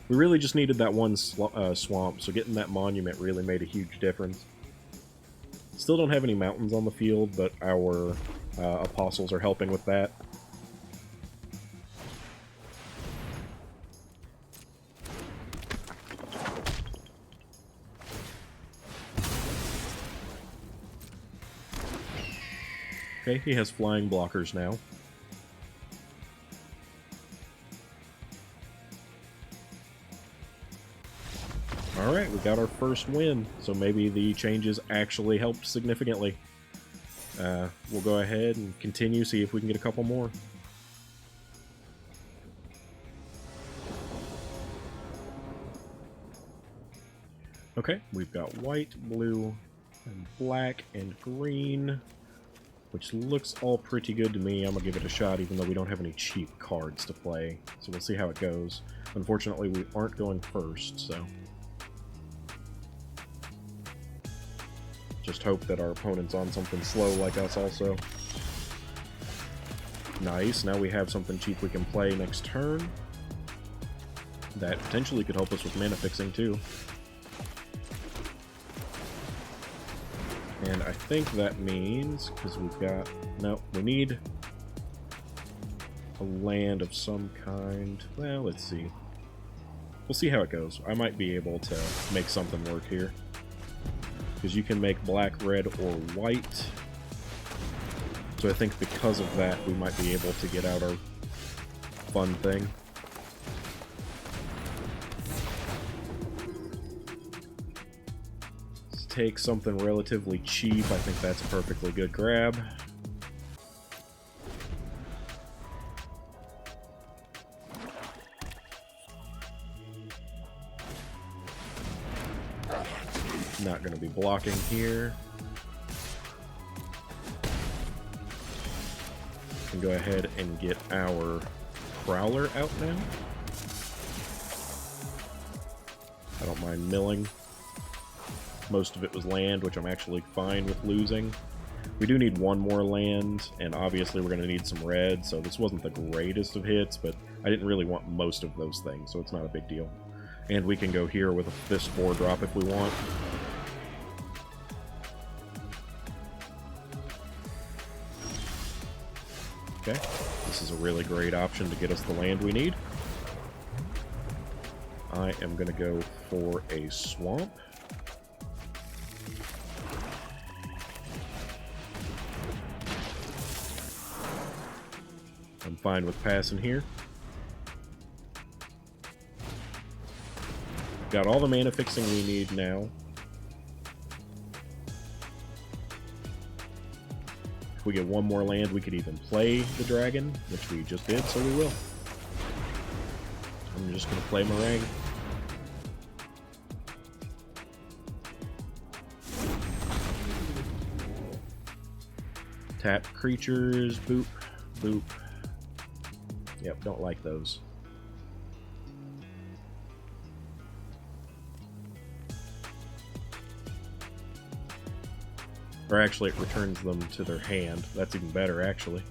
We really just needed that one swamp, so getting that monument really made a huge difference. Still don't have any mountains on the field, but our apostles are helping with that. Okay, he has flying blockers now. Alright, we got our first win, so maybe the changes actually helped significantly. We'll go ahead and continue, see if we can get a couple more. Okay, we've got white, blue, and black, and green, which looks all pretty good to me. I'm going to give it a shot, even though we don't have any cheap cards to play. So we'll see how it goes. Unfortunately, we aren't going first, so... just hope that our opponent's on something slow like us also. Nice, now we have something cheap we can play next turn. That potentially could help us with mana fixing, too. And I think that means, because we've got... no, we need a land of some kind. Well, let's see. We'll see how it goes. I might be able to make something work here. Because you can make black, red, or white. So I think because of that, we might be able to get out our fun thing. Let's take something relatively cheap. I think that's a perfectly good grab. Not going to be blocking here. We can go ahead and get our Prowler out now. I don't mind milling. Most of it was land, which I'm actually fine with losing. We do need one more land, and obviously we're going to need some red, so this wasn't the greatest of hits, but I didn't really want most of those things, so it's not a big deal. And we can go here with this 4-drop if we want. Okay, this is a really great option to get us the land we need. I am going to go for a swamp. I'm fine with passing here. Got all the mana fixing we need now. If we get one more land, we could even play the dragon, which we just did, so we will. I'm just going to play Meringue. Tap creatures, boop, boop. Yep, don't like those. Or actually, it returns them to their hand. That's even better, actually.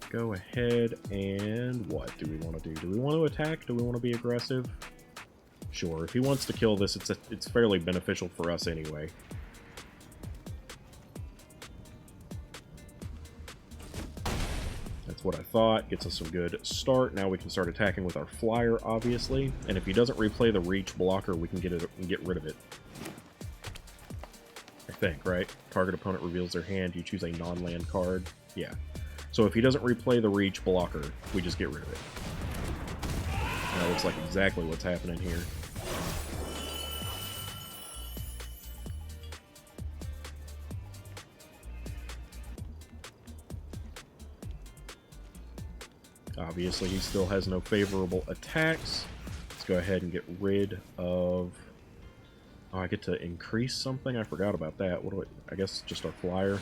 Go ahead and... what do we want to do? Do we want to attack? Do we want to be aggressive? Sure, if he wants to kill this, it's fairly beneficial for us anyway. That's what I thought. Gets us some good start. Now we can start attacking with our flyer, obviously. And if he doesn't replay the reach blocker, we can get rid of it. I think, right? Target opponent reveals their hand. You choose a non-land card. Yeah. So if he doesn't replay the reach blocker, we just get rid of it. And that looks like exactly what's happening here. Obviously, he still has no favorable attacks. Let's go ahead and get rid of... oh, I get to increase something? I forgot about that. What do I guess just our flyer.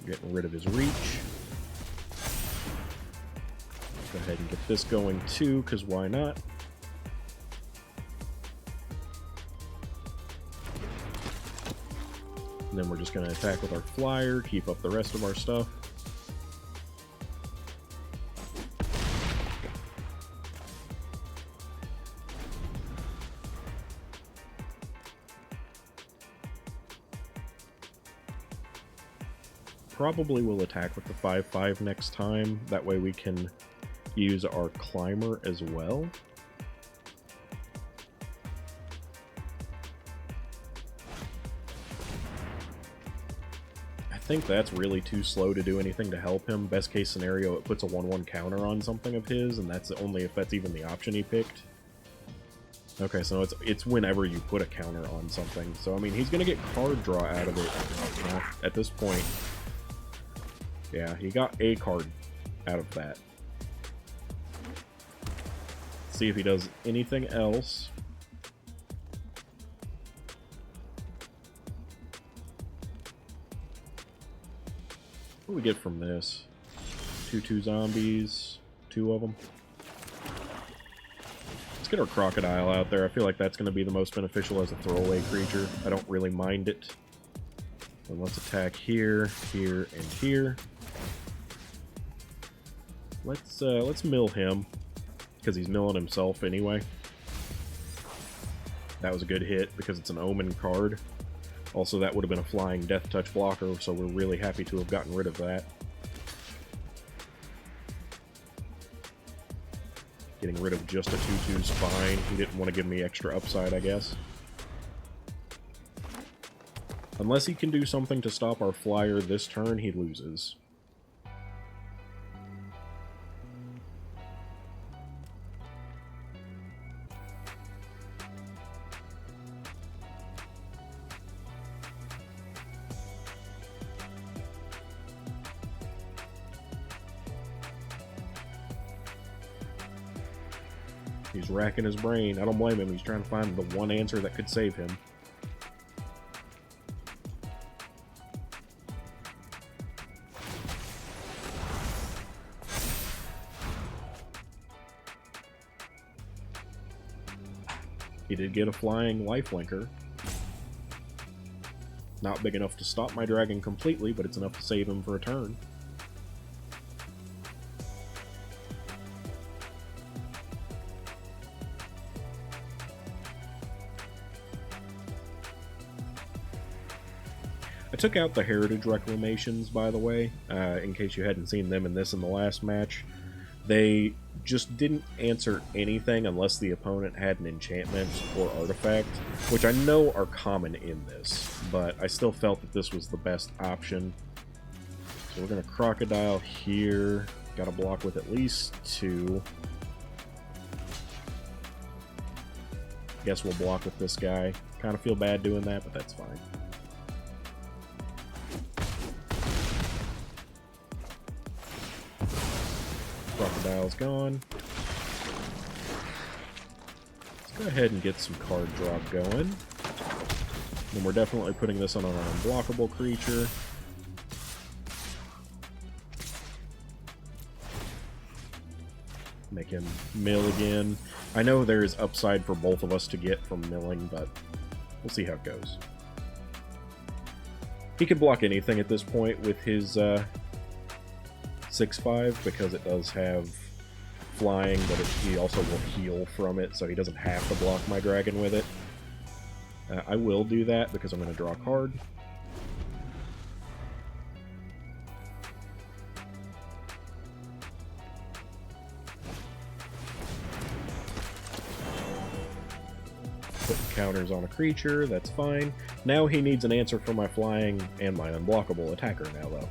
Getting rid of his reach. Go ahead and get this going too, because why not? And then we're just going to attack with our flyer, keep up the rest of our stuff. Probably will attack with the 5/5 next time. That way we can use our climber as well. I think that's really too slow to do anything to help him. Best case scenario, it puts a 1/1 counter on something of his, and that's only if that's even the option he picked. Okay, so it's whenever you put a counter on something. So, I mean, he's going to get card draw out of it at this point. Yeah, he got a card out of that. Let's see if he does anything else. What do we get from this? 2/2 zombies, 2 of them. Let's get our crocodile out there. I feel like that's going to be the most beneficial as a throwaway creature. I don't really mind it. And let's attack here, here, and here. Let's mill him, because he's milling himself anyway. That was a good hit, because it's an omen card. Also, that would have been a flying death touch blocker, so we're really happy to have gotten rid of that. Getting rid of just a 2/2 is fine. He didn't want to give me extra upside, I guess. Unless he can do something to stop our flyer this turn, he loses. He's racking his brain. I don't blame him. He's trying to find the one answer that could save him. He did get a flying lifelinker. Not big enough to stop my dragon completely, but it's enough to save him for a turn. I took out the Heritage Reclamations, by the way, in case you hadn't seen them in the last match. They just didn't answer anything unless the opponent had an enchantment or artifact, which I know are common in this, but I still felt that this was the best option. So we're going to Crocodile here. Got to block with at least 2. Guess we'll block with this guy. Kind of feel bad doing that, but that's fine. Crocodile's gone. Let's go ahead and get some card drop going. And we're definitely putting this on an unblockable creature. Make him mill again. I know there is upside for both of us to get from milling, but we'll see how it goes. He can block anything at this point with his 6/5 because it does have flying, but he also will heal from it, so he doesn't have to block my dragon with it. I will do that because I'm going to draw a card. Putting counters on a creature, that's fine. Now he needs an answer for my flying and my unblockable attacker now, though.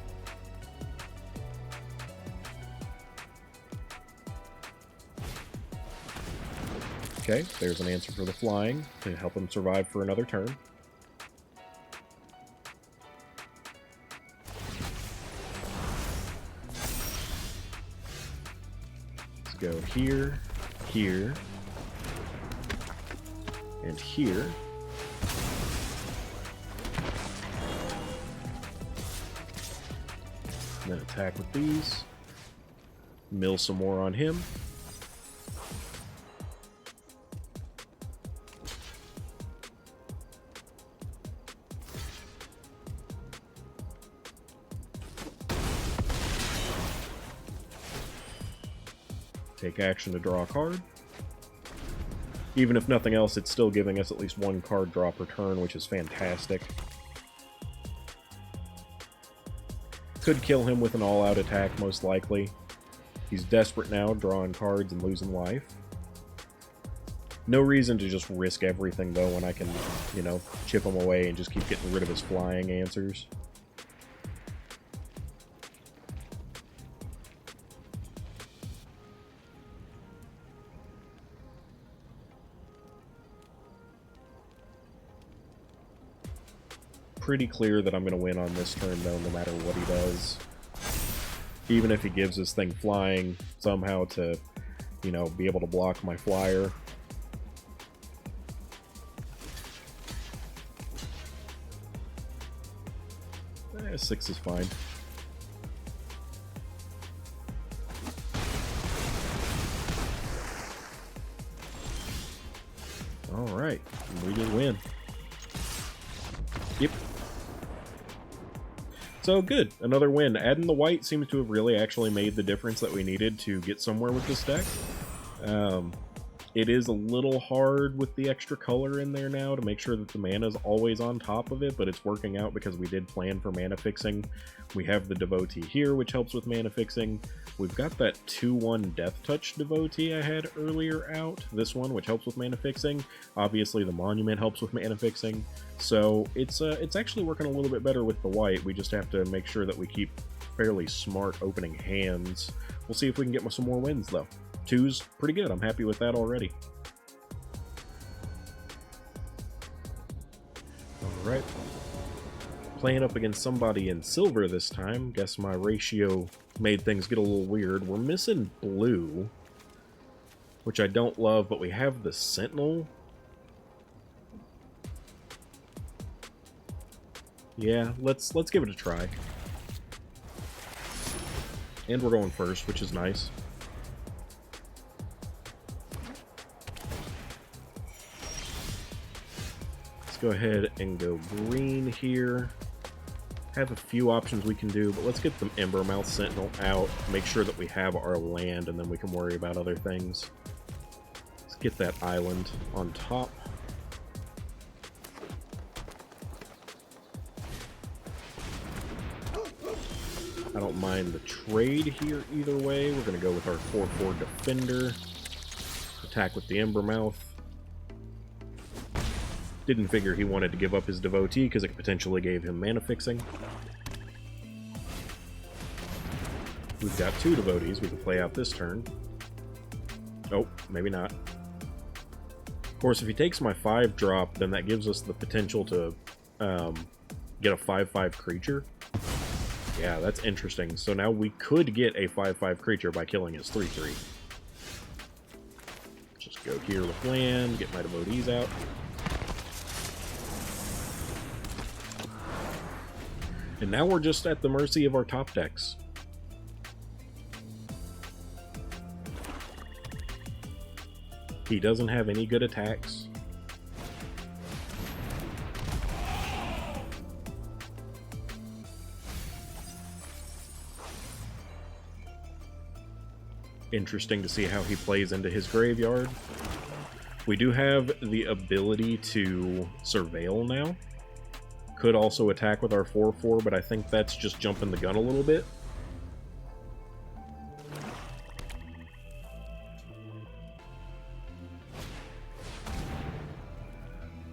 Okay, there's an answer for the flying to help him survive for another turn. Let's go here, here, and here. And then attack with these. Mill some more on him. Take action to draw a card. Even if nothing else, it's still giving us at least 1 card draw per turn, which is fantastic. Could kill him with an all-out attack, most likely. He's desperate now, drawing cards and losing life. No reason to just risk everything, though, when I can, you know, chip him away and just keep getting rid of his flying answers. Pretty clear that I'm going to win on this turn, though, no matter what he does. Even if he gives this thing flying somehow to, you know, be able to block my flyer. 6 is fine. Alright, we did win. Yep. So good, another win. Adding the white seems to have really actually made the difference that we needed to get somewhere with this deck. It is a little hard with the extra color in there now to make sure that the mana is always on top of it, but it's working out because we did plan for mana fixing. We have the Devotee here, which helps with mana fixing. We've got that 2/1 Death Touch Devotee I had earlier out, this one, which helps with mana fixing. Obviously, the Monument helps with mana fixing. So it's actually working a little bit better with the white. We just have to make sure that we keep fairly smart opening hands. We'll see if we can get some more wins, though. 2's pretty good. I'm happy with that already. Alright. Playing up against somebody in silver this time. Guess my ratio made things get a little weird. We're missing blue, which I don't love, but we have the Sentinel. Yeah, let's give it a try. And we're going first, which is nice. Let's go ahead and go green here. Have a few options we can do, but let's get the Embermouth Sentinel out, make sure that we have our land, and then we can worry about other things. Let's get that island on top. I don't mind the trade here either way. We're going to go with our 4/4 Defender. Attack with the Embermouth. Didn't figure he wanted to give up his Devotee because it potentially gave him mana fixing. We've got 2 Devotees we can play out this turn. Oh, maybe not. Of course, if he takes my 5-drop, then that gives us the potential to get a 5/5 creature. Yeah, that's interesting. So now we could get a 5/5 creature by killing his 3/3. Just go here with land, get my Devotees out. And now we're just at the mercy of our top decks. He doesn't have any good attacks. Interesting to see how he plays into his graveyard. We do have the ability to surveil now. Could also attack with our 4/4, but I think that's just jumping the gun a little bit.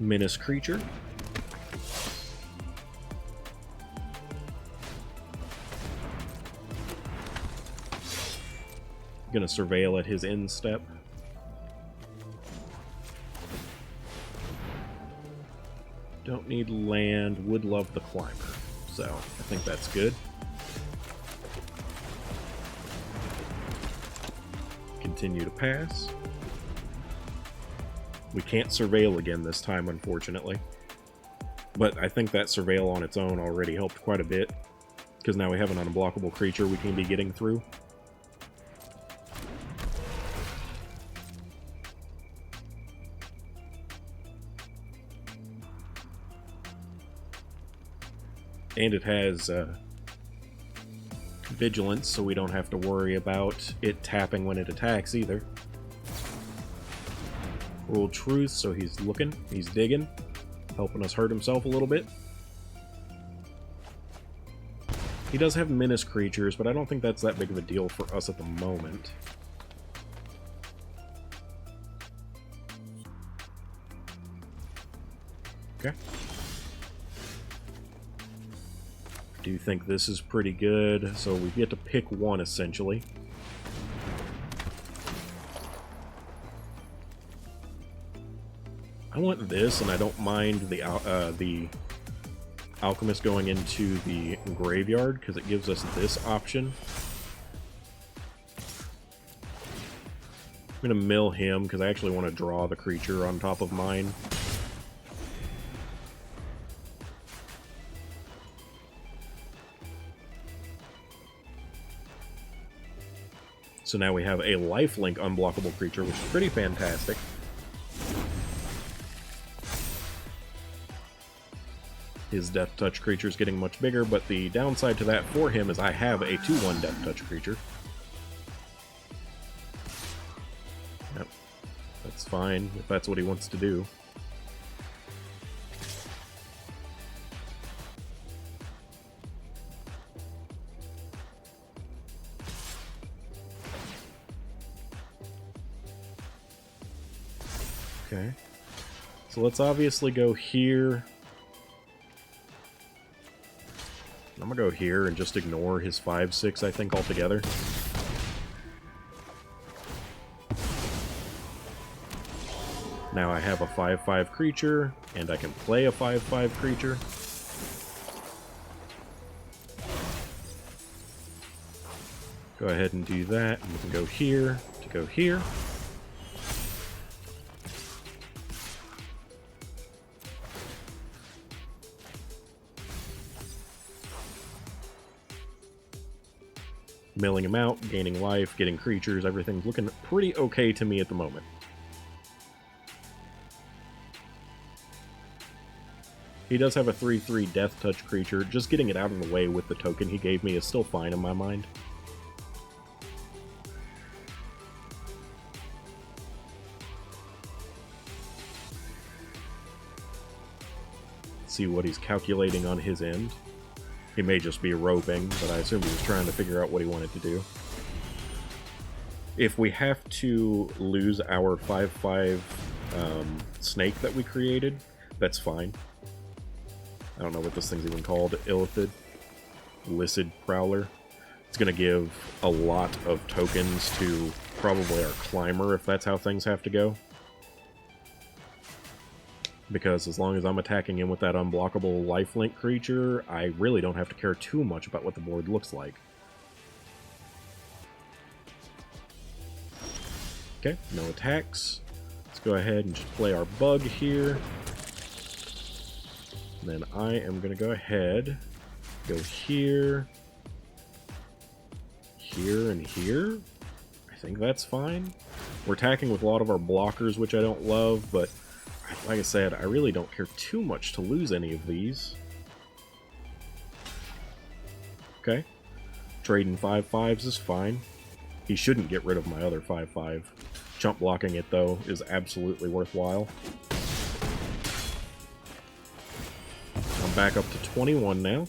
Menace creature. Gonna surveil at his end step. Don't need land, would love the climber. So, I think that's good. Continue to pass. We can't surveil again this time, unfortunately. But I think that surveil on its own already helped quite a bit, because now we have an unblockable creature we can be getting through. And it has vigilance, so we don't have to worry about it tapping when it attacks either. Rule truth, so he's looking, he's digging, helping us hurt himself a little bit. He does have menace creatures, but I don't think that's that big of a deal for us at the moment. Okay. Do you think this is pretty good? So we get to pick one, essentially. I want this, and I don't mind the Alchemist going into the graveyard, because it gives us this option. I'm going to mill him, because I actually want to draw the creature on top of mine. So now we have a lifelink unblockable creature, which is pretty fantastic. His Death Touch creature is getting much bigger, but the downside to that for him is I have a 2/1 Death Touch creature. Yep, that's fine if that's what he wants to do. Okay, so let's obviously go here. I'm gonna go here and just ignore his 5/6, I think, altogether. Now I have a 5/5 creature, and I can play a 5/5 creature. Go ahead and do that, and we can go here to go here. Milling him out, gaining life, getting creatures, everything's looking pretty okay to me at the moment. He does have a 3/3 Death Touch creature. Just getting it out of the way with the token he gave me is still fine in my mind. See what he's calculating on his end. He may just be roping, but I assume he was trying to figure out what he wanted to do. If we have to lose our 5/5 snake that we created, that's fine. I don't know what this thing's even called. Illithid? Licid Prowler. It's going to give a lot of tokens to probably our Climber, if that's how things have to go. Because as long as I'm attacking him with that unblockable lifelink creature, I really don't have to care too much about what the board looks like. Okay, no attacks. Let's go ahead and just play our bug here. And then I am going to go ahead, go here, here, and here. I think that's fine. We're attacking with a lot of our blockers, which I don't love, but like I said, I really don't care too much to lose any of these. Okay. Trading 5/5s is fine. He shouldn't get rid of my other 5/5. Chump blocking it, though, is absolutely worthwhile. I'm back up to 21 now.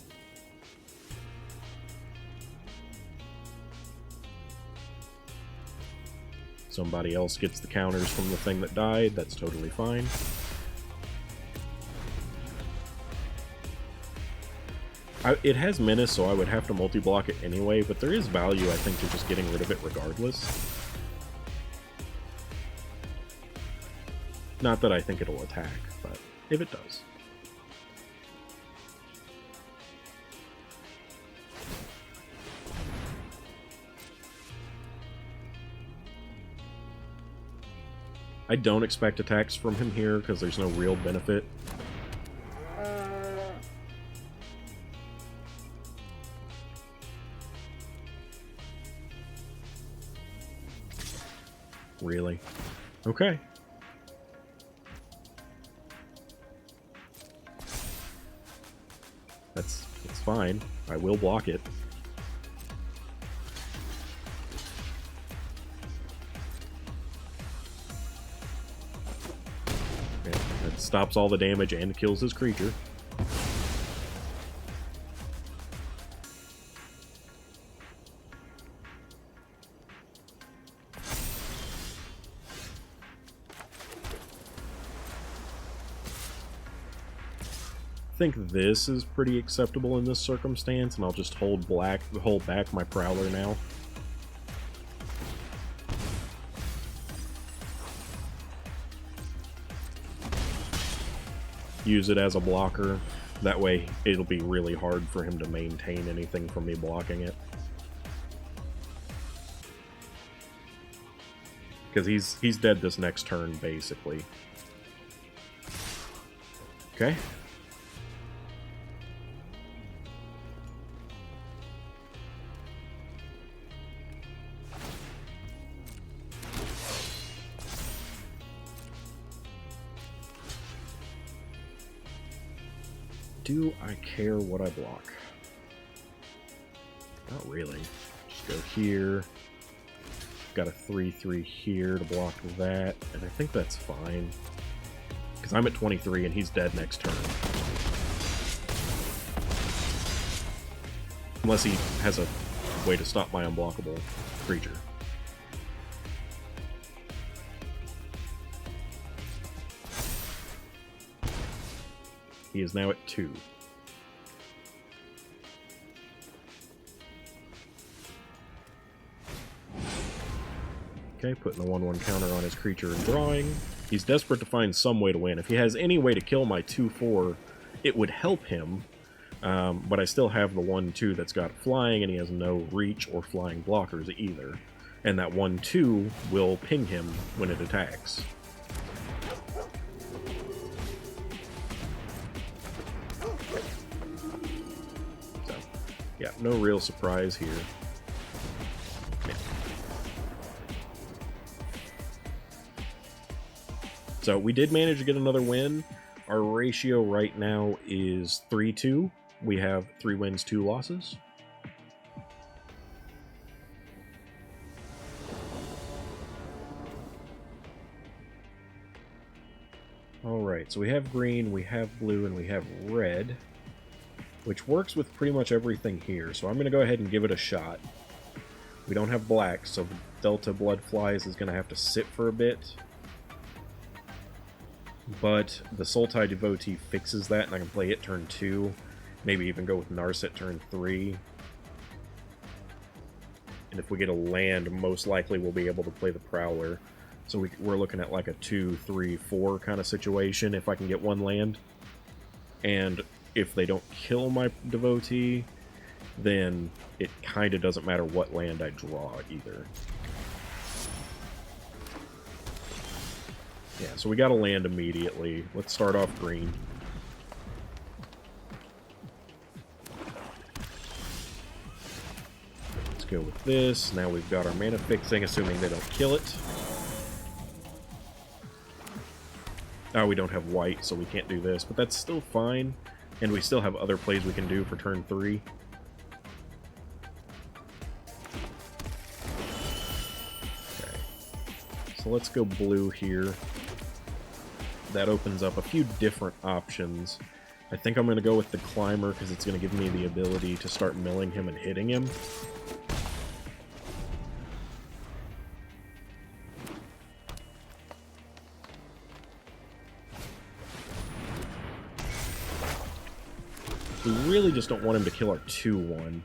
Somebody else gets the counters from the thing that died. That's totally fine. It has Menace, so I would have to multi-block it anyway, but there is value, I think, to just getting rid of it regardless. Not that I think it'll attack, but if it does. I don't expect attacks from him here, because there's no real benefit. Really? Okay. That's fine. I will block it. Okay, that stops all the damage and kills his creature. I think this is pretty acceptable in this circumstance, and I'll just hold back my Prowler now. Use it as a blocker. That way, it'll be really hard for him to maintain anything from me blocking it. Because he's dead this next turn, basically. Okay. Do I care what I block? Not really. Just go here. Got a 3/3 here to block that, and I think that's fine. Because I'm at 23 and he's dead next turn. Unless he has a way to stop my unblockable creature. He is now at 2. Okay, putting the 1/1 counter on his creature and drawing. He's desperate to find some way to win. If he has any way to kill my 2/4, it would help him. But I still have the 1/2 that's got flying, and he has no reach or flying blockers either. And that 1/2 will ping him when it attacks. Yeah, no real surprise here. Yeah. So we did manage to get another win. Our ratio right now is 3-2. We have 3 wins, 2 losses. Alright, so we have green, we have blue, and we have red, which works with pretty much everything here, so I'm going to go ahead and give it a shot. We don't have black, so Delta Blood Flies is going to have to sit for a bit. But the Sultai Devotee fixes that, and I can play it turn 2. Maybe even go with Narset turn 3. And if we get a land, most likely we'll be able to play the Prowler. So we're looking at like a 2, 3, 4 kind of situation if I can get 1 land. And if they don't kill my Devotee, then it kind of doesn't matter what land I draw either. Yeah, so we got to land immediately. Let's start off green. Let's go with this. Now we've got our mana fixing, assuming they don't kill it. Oh, we don't have white, so we can't do this, but that's still fine. And we still have other plays we can do for turn 3. Okay. So let's go blue here. That opens up a few different options. I think I'm going to go with the Climber because it's going to give me the ability to start milling him and hitting him. We really just don't want him to kill our 2-1.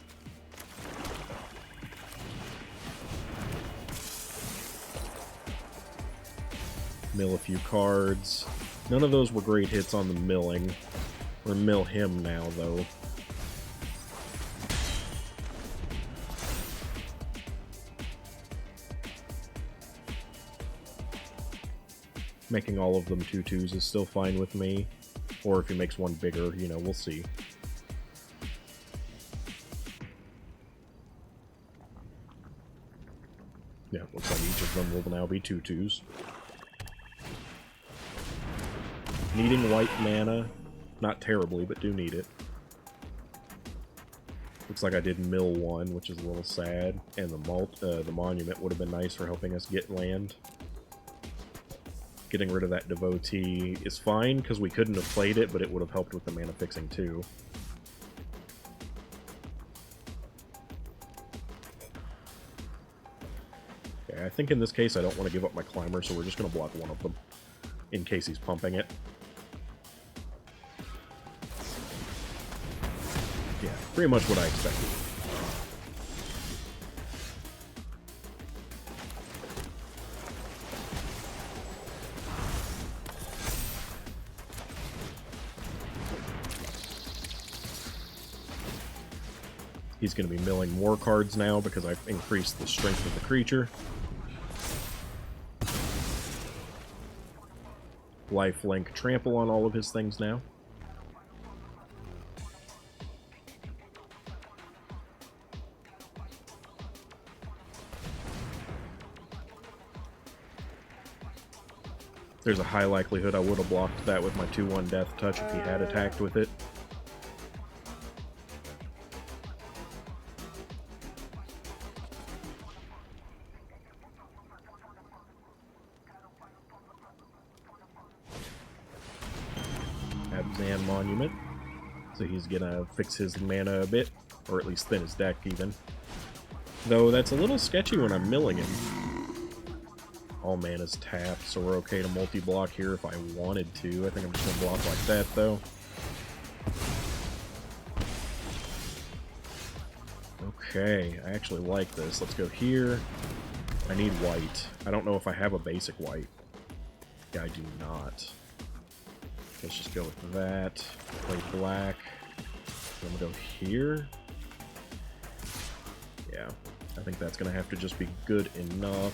Mill a few cards. None of those were great hits on the milling. We're gonna mill him now, though. Making all of them 2/2s is still fine with me. Or if he makes one bigger, you know, we'll see. Yeah, looks like each of them will now be 2/2s. Needing white mana. Not terribly, but do need it. Looks like I did mill 1, which is a little sad. And the monument would have been nice for helping us get land. Getting rid of that Devotee is fine, because we couldn't have played it, but it would have helped with the mana fixing too. Okay, I think in this case I don't want to give up my Climber, so we're just going to block one of them, in case he's pumping it. Yeah, pretty much what I expected. He's going to be milling more cards now because I've increased the strength of the creature. Lifelink trample on all of his things now. There's a high likelihood I would have blocked that with my 2/1 Death Touch if he had attacked with it. Abzan Monument. So he's gonna fix his mana a bit, or at least thin his deck even. Though that's a little sketchy when I'm milling him. All mana's tapped, so we're okay to multi-block here if I wanted to. I think I'm just gonna block like that though. Okay, I actually like this. Let's go here. I need white. I don't know if I have a basic white. Yeah, I do not. Let's just go with that. Play black. I'm gonna go here. Yeah, I think that's gonna have to just be good enough.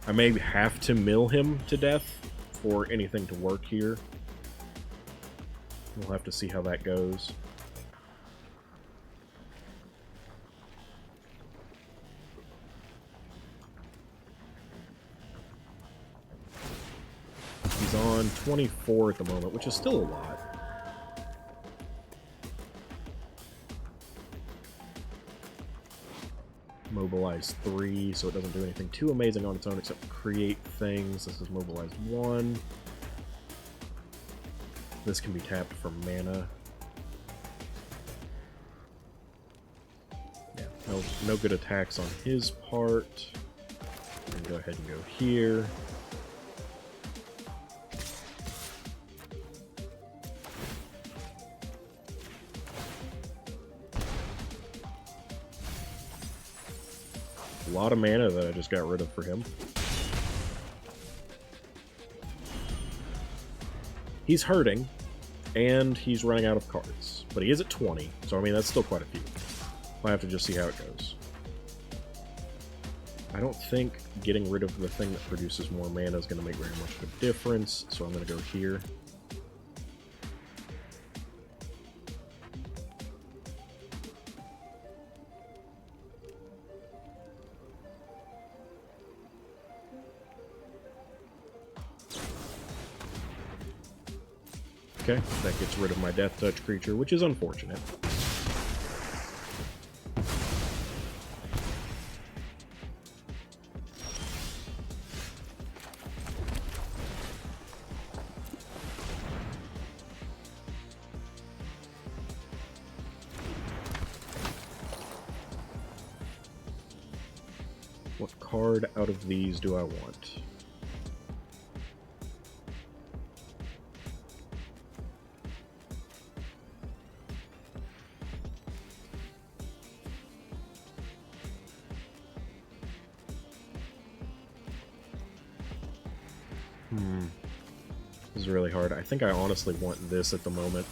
I may have to mill him to death for anything to work here. We'll have to see how that goes. He's on 24 at the moment, which is still a lot. Mobilize 3, so it doesn't do anything too amazing on its own except create things. This is mobilize 1. This can be tapped for mana. Yeah, no good attacks on his part. And go ahead and go here. A lot of mana that I just got rid of for him. He's hurting, and he's running out of cards. But he is at 20, so I mean, that's still quite a few. I'll have to just see how it goes. I don't think getting rid of the thing that produces more mana is going to make very much of a difference, so I'm going to go here. Okay, that gets rid of my Death Touch creature, which is unfortunate. What card out of these do I want? This is really hard. I think I honestly want this at the moment.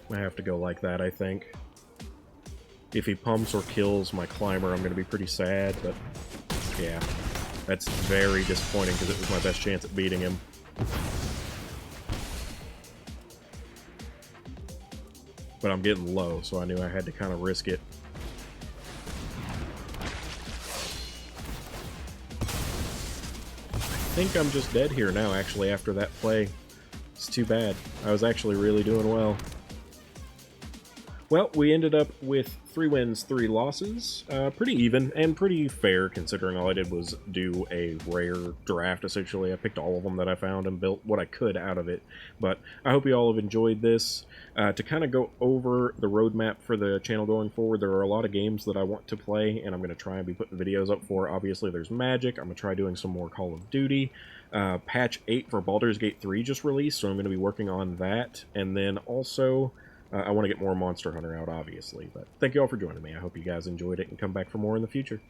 I have to go like that, I think. If he pumps or kills my climber, I'm going to be pretty sad, but yeah. That's very disappointing because it was my best chance at beating him. But I'm getting low, so I knew I had to kind of risk it. I think I'm just dead here now, actually, after that play. It's too bad. I was actually really doing well. Well, we ended up with 3 wins, 3 losses. Pretty even, and pretty fair, considering all I did was do a rare draft, essentially. I picked all of them that I found and built what I could out of it. But I hope you all have enjoyed this. To kind of go over the roadmap for the channel going forward, there are a lot of games that I want to play, and I'm going to try and be putting videos up for. Obviously, there's Magic. I'm going to try doing some more Call of Duty. Patch 8 for Baldur's Gate 3 just released, so I'm going to be working on that. And then also... I want to get more Monster Hunter out, obviously. But thank you all for joining me. I hope you guys enjoyed it and come back for more in the future.